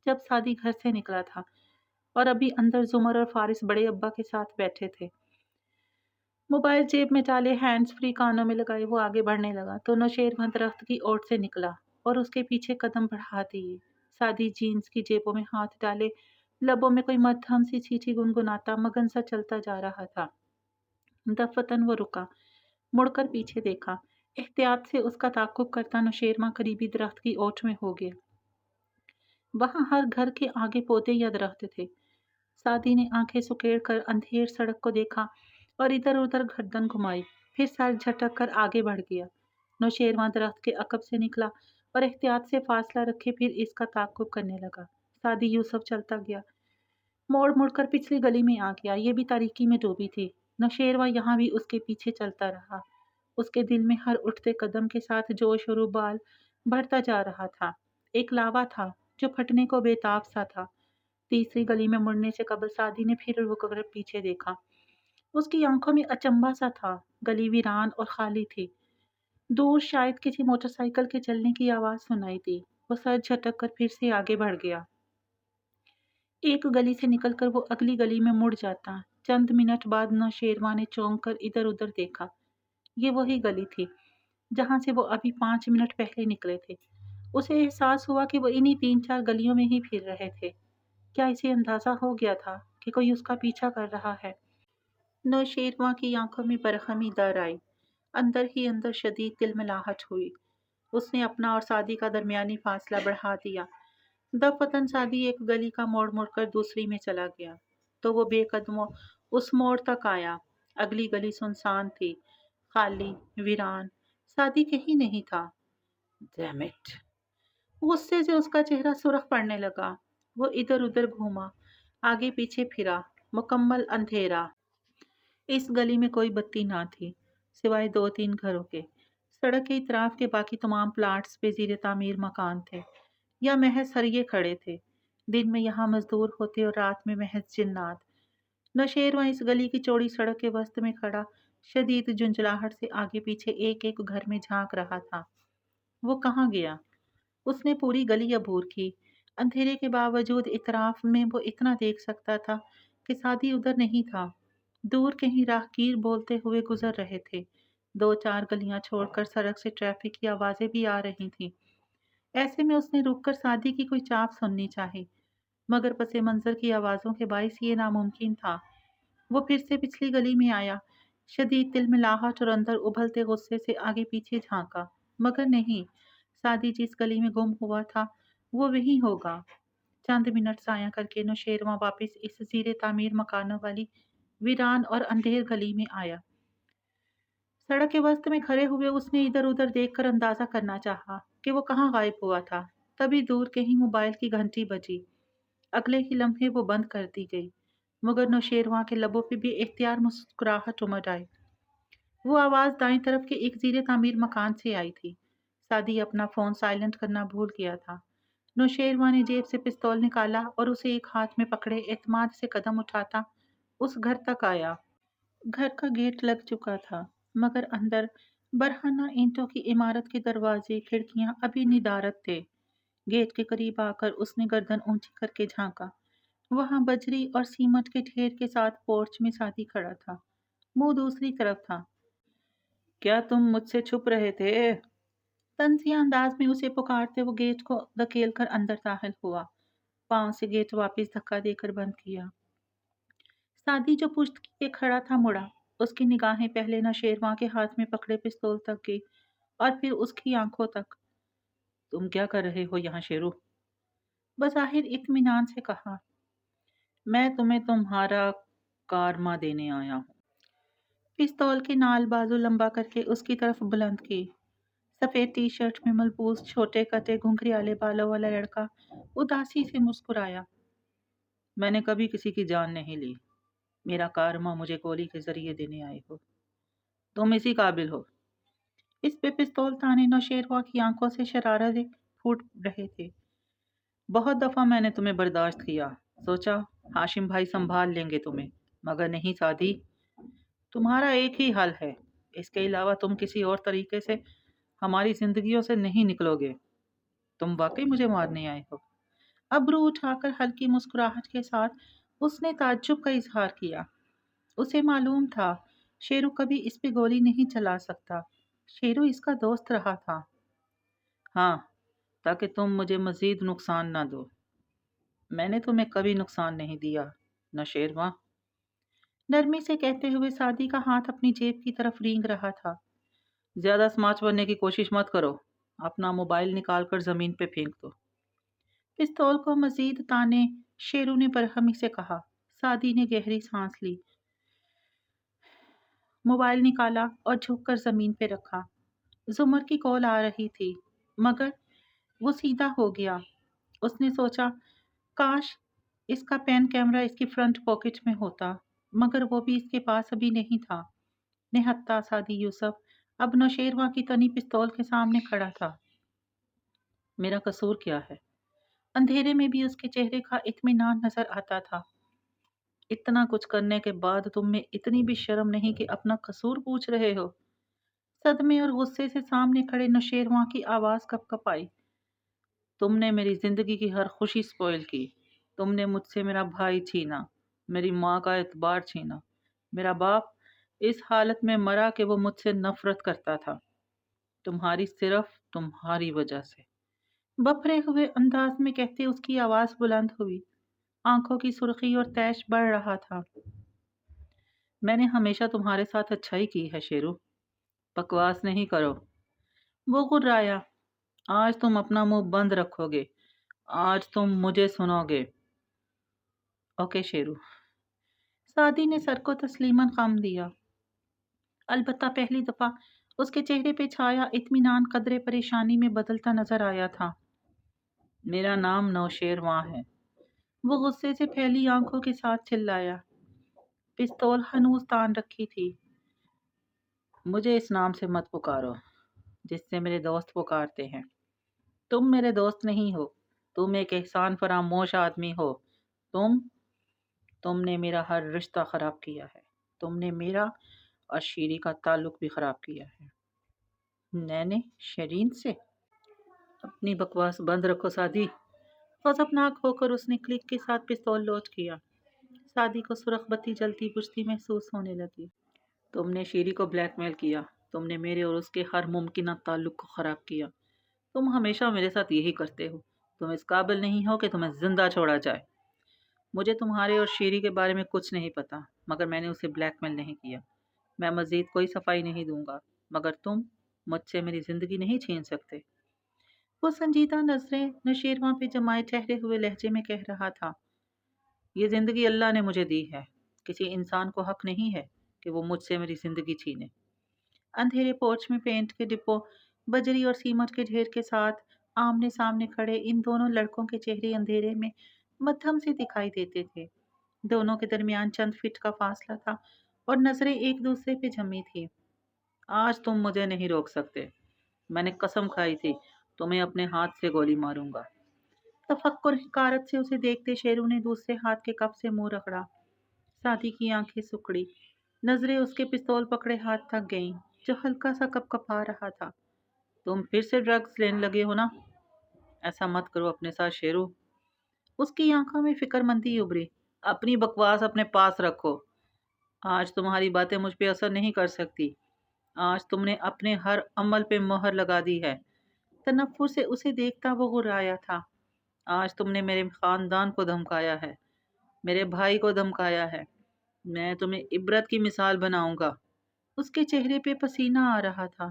A: जब सादी घर से निकला था और अभी अंदर जुमर और फारिस बड़े अब्बा के साथ बैठे थे। मोबाइल जेब में डाले, हैंड्स फ्री कानों में लगाए वो आगे बढ़ने लगा तो नौशेरवां दरख्त की ओट से निकला और उसके पीछे कदम बढ़ा दिए। सादी जीन्स की जेबों में हाथ डाले, लबों में कोई मध्यम सी चींची गुनगुनाता मगन सा चलता जा रहा था। दफतन वो रुका, मुड़कर पीछे देखा। एहतियात से उसका ताकुब करता नौशेरवां करीबी दरख्त की ओट में हो गया। वहां हर घर के आगे पौधे या दरख्त थे। सादी ने आंखें सुकेड़ कर अंधेर सड़क को देखा और इधर उधर गर्दन घुमाई, फिर सर झटक कर आगे बढ़ गया। नौशेरवां दरख्त के अकब से निकला और एहतियात से फासला रखे फिर इसका ताकुब करने लगा। सादी यूसुफ चलता गया, मोड़ मुड़कर पिछली गली में आ गया। ये भी तारीकी में डूबी थी। नौशेरवां यहाँ भी उसके पीछे चलता रहा। उसके दिल में हर उठते कदम के साथ जोश और उबाल बढ़ता जा रहा था। एक लावा था जो फटने को बेताब सा था। तीसरी गली में मुड़ने से कबल सादी ने फिर रुककर पीछे देखा। उसकी आंखों में अचंभा सा था। गली वीरान और खाली थी। दूर शायद किसी मोटरसाइकिल के चलने की आवाज सुनाई दी। वो सर झटक कर फिर से आगे बढ़ गया। एक गली से निकलकर वो अगली गली में मुड़ जाता। चंद मिनट बाद नौशेरवां ने चौंक कर इधर उधर देखा। ये वही गली थी जहां से वो अभी 5 मिनट पहले निकले थे। उसे एहसास हुआ कि वो इन्हीं 3-4 गलियों में ही फिर रहे थे। क्या इसे अंदाजा हो गया था कि कोई उसका पीछा कर रहा है? नौशेरवां की आंखों में बरहमी दर आई। अंदर ही अंदर शदीद तिलमिलाहट हुई। उसने अपना और सादी का दरमियानी फासला बढ़ा दिया। दफतन सादी एक गली का मोड़ मुड़कर दूसरी में चला गया तो वो बेकदमों उस मोड़ तक आया। अगली गली सुनसान थी, खाली, वीरान। सादी कहीं नहीं था। Damn it! गुस्से से उसका चेहरा सुर्ख पड़ने लगा। वो इधर उधर घूमा, आगे पीछे फिरा। मुकम्मल अंधेरा। इस गली में कोई बत्ती ना थी, सिवाय 2-3 घरों के। सड़क के इतराफ के बाकी तमाम प्लाट्स पे ज़ीर तामीर मकान थे या महज सरिये खड़े थे। दिन में यहाँ मजदूर होते और रात में महज जिन्नात। नौशेरवां इस गली की चौड़ी सड़क के वस्त में खड़ा शदीद झुंझलाहट से आगे पीछे एक एक घर में झांक रहा था। वो कहाँ गया? उसने पूरी गली अबूर की। अंधेरे के बावजूद इतराफ में वो इतना देख सकता था कि सादी उधर नहीं था। दूर कहीं राहगीर बोलते हुए गुजर रहे थे। 2-4 गलियां छोड़कर सड़क से ट्रैफिक की आवाजें भी आ रही थीं। ऐसे में उसने रुककर सादी की कोई चाप सुननी चाहिए, मगर पसे मंजर की आवाज़ों के बायस ये नामुमकिन था। वो फिर से पिछली गली में आया, शदीद तिलमिलाहट और अंदर उबलते गुस्से से आगे पीछे झांका, मगर नहीं, सादी जिस गली में गुम हुआ था वो वही होगा। चंद मिनट साया करके नौशेरवां वापस इस ज़ीरे तामीर मकानों वाली वीरान और अंधेर गली में आया। सड़क के वस्त में खड़े हुए उसने इधर उधर देखकर अंदाजा करना चाहा कि वो कहाँ गायब हुआ था। तभी दूर कहीं मोबाइल की घंटी बजी। अगले ही लम्हे वो बंद कर दी गई, मगर नौशेरवां के लबों पे भी एहतियार मुस्कुराहट उमड़ आई। वो आवाज़ दाईं तरफ के एक ज़ीरे तामीर मकान से आई थी। सादी अपना फ़ोन साइलेंट करना भूल गया था। नौशेरवां ने जेब से पिस्तौल निकाला और उसे एक हाथ में पकड़े एतमाद से कदम उठाता उस घर तक आया। घर का गेट लग चुका था, मगर अंदर बरहाना ईंटों की इमारत के दरवाजे खिड़कियां अभी निदारत थे। गेट के करीब आकर उसने गर्दन ऊंची करके झांका। वहाँ बजरी और सीमट के ढेर के साथ पोर्च में सादी खड़ा था, मुंह दूसरी तरफ था। क्या तुम मुझसे छुप रहे थे? तंजिया अंदाज में उसे पुकारते वो गेट को धकेल कर अंदर दाखिल हुआ। पांव से गेट वापस धक्का देकर बंद किया। सादी जो पुश्त किए खड़ा था मुड़ा। उसकी निगाहें पहले नौशेरवां के हाथ में पकड़े पिस्तौल तक गई और फिर उसकी आंखों तक। तुम क्या कर रहे हो यहाँ शेरू? बज़ाहिर इत्मीनान से कहा। मैं तुम्हें तुम्हारा कारमा देने आया हूँ। पिस्तौल के नाल बाजू लंबा करके उसकी तरफ बुलंद की। सफ़ेद टी शर्ट में मलबूस छोटे कटे घुंघरियाले बालों वाला लड़का उदासी से मुस्कुराया। मैंने कभी किसी की जान नहीं ली। मेरा कारमा मुझे गोली के जरिए देने आए हो। तुम इसी काबिल हो। इस पे पिस्तौल ताने नौशेरवा की आंखों से शरारतें फूट रहे थे। बहुत दफ़ा मैंने तुम्हें बर्दाश्त किया, सोचा हाशिम भाई संभाल लेंगे तुम्हें, मगर नहीं सादी। तुम्हारा एक ही हल है, इसके अलावा तुम किसी और तरीके से हमारी जिंदगियों से नहीं निकलोगे। तुम वाकई मुझे मारने आए हो? अब्रू उठाकर हल्की मुस्कुराहट के साथ उसने ताज्जुब का इजहार किया। उसे मालूम था शेरू कभी इस पे गोली नहीं चला सकता। शेरू इसका दोस्त रहा था। हाँ, ताकि तुम मुझे मजीद नुकसान ना दो। मैंने तुम्हें कभी नुकसान नहीं दिया, नौशेरवां। नरमी से कहते हुए सादी का हाथ अपनी जेब की तरफ रेंग रहा था। ज्यादा स्मार्ट बनने की कोशिश मत करो। अपना मोबाइल निकाल कर जमीन पे फेंक दो। पिस्तौल को मजीद ताने शेरू ने बरहमी से कहा। सादी ने गहरी सांस ली, मोबाइल निकाला और झुककर जमीन पे रखा। जुमर की कॉल आ रही थी, मगर वो सीधा हो गया। उसने सोचा काश इसका पेन कैमरा इसकी फ्रंट पॉकेट में होता, मगर वो भी इसके पास अभी नहीं था। निहत्ता सादी यूसुफ अब नौशेरवा की तनी पिस्तौल के सामने खड़ा था। मेरा कसूर क्या है? अंधेरे में भी उसके चेहरे का इत्मीनान नजर आता था। इतना कुछ करने के बाद तुम में इतनी भी शर्म नहीं कि अपना कसूर पूछ रहे हो? सदमे और गुस्से से सामने खड़े नौशेरवा की आवाज कपकपाई। तुमने मेरी जिंदगी की हर खुशी स्पॉइल की। तुमने मुझसे मेरा भाई छीना, मेरी माँ का एतबार छीना। मेरा बाप इस हालत में मरा कि वो मुझसे नफरत करता था, सिर्फ तुम्हारी वजह से। बफरे हुए अंदाज में कहते उसकी आवाज बुलंद हुई। आंखों की सुर्खी और तैश बढ़ रहा था। मैंने हमेशा तुम्हारे साथ अच्छाई की है शेरू, बकवास नहीं करो। वो गुर्राया। आज तुम अपना मुंह बंद रखोगे, आज तुम मुझे सुनोगे। ओके शेरू। सादी ने सर को तस्लीमन खम दिया। अलबत्ता पहली दफा उसके चेहरे पे छाया इत्मीनान कदरे परेशानी में बदलता नजर आया था। मेरा नाम नौशेरवां है, वो गुस्से से फैली आंखों के साथ चिल्लाया। पिस्तौल हनूज तान रखी थी। मुझे इस नाम से मत पुकारो जिससे मेरे दोस्त पुकारते हैं। तुम मेरे दोस्त नहीं हो, तुम एक एहसान फरामोश आदमी हो। तुमने मेरा हर रिश्ता खराब किया है। तुमने मेरा और शीरी का ताल्लुक भी खराब किया है। मैंने शरीन से? अपनी बकवास बंद रखो सादी। गजबनाक होकर उसने क्लिक के साथ पिस्तौल लोड किया। सादी को सुरख बत्ती जलती बुझती महसूस होने लगी। तुमने शीरी को ब्लैकमेल किया। तुमने मेरे और उसके हर मुमकिन ताल्लुक को खराब किया। तुम हमेशा मेरे साथ यही करते हो। तुम इस काबिल नहीं हो कि तुम्हें जिंदा छोड़ा जाए। मुझे तुम्हारे और शीरी के बारे में कुछ नहीं पता, मगर मैंने उसे ब्लैकमेल नहीं किया। मैं मजीद कोई सफाई नहीं दूंगा, मगर तुम मुझसे मेरी जिंदगी नहीं छीन सकते। वो संजीदा नजरें नौशेरवां पे जमाए ठहरे हुए लहजे में कह रहा था। ये जिंदगी अल्लाह ने मुझे दी है। किसी इंसान को हक नहीं है कि वो मुझसे मेरी जिंदगी छीने। अंधेरे पोर्च में पेंट के डिब्बों, बजरी और सीमट के ढेर के साथ आमने सामने खड़े इन दोनों लड़कों के चेहरे अंधेरे में मध्यम से दिखाई देते थे। दोनों के दरमियान चंद फीट का फासला था और नजरें एक दूसरे पे जमी थी। आज तुम मुझे नहीं रोक सकते। मैंने कसम खाई थी तुम्हें अपने हाथ से गोली मारूंगा। तफक्कुर हिकारत से उसे देखते शेरू ने दूसरे हाथ के कप से मुंह रगड़ा। सादी की आंखें सुकड़ी, नजरें उसके पिस्तौल पकड़े हाथ तक गईं, जो हल्का सा कपकपा रहा था। तुम फिर से ड्रग्स लेने लगे हो ना? ऐसा मत करो अपने साथ शेरू। اس کی آنکھوں میں فکر مندی ابھری۔ اپنی بکواس اپنے پاس رکھو۔ آج تمہاری باتیں مجھ پہ اثر نہیں کر سکتی۔ آج تم نے اپنے ہر عمل پہ مہر لگا دی ہے۔ تنفر سے اسے دیکھتا وہ غرایا تھا۔ آج تم نے میرے خاندان کو دھمکایا ہے، میرے بھائی کو دھمکایا ہے۔ میں تمہیں عبرت کی مثال بناؤں گا۔ اس کے چہرے پہ پسینہ آ رہا تھا۔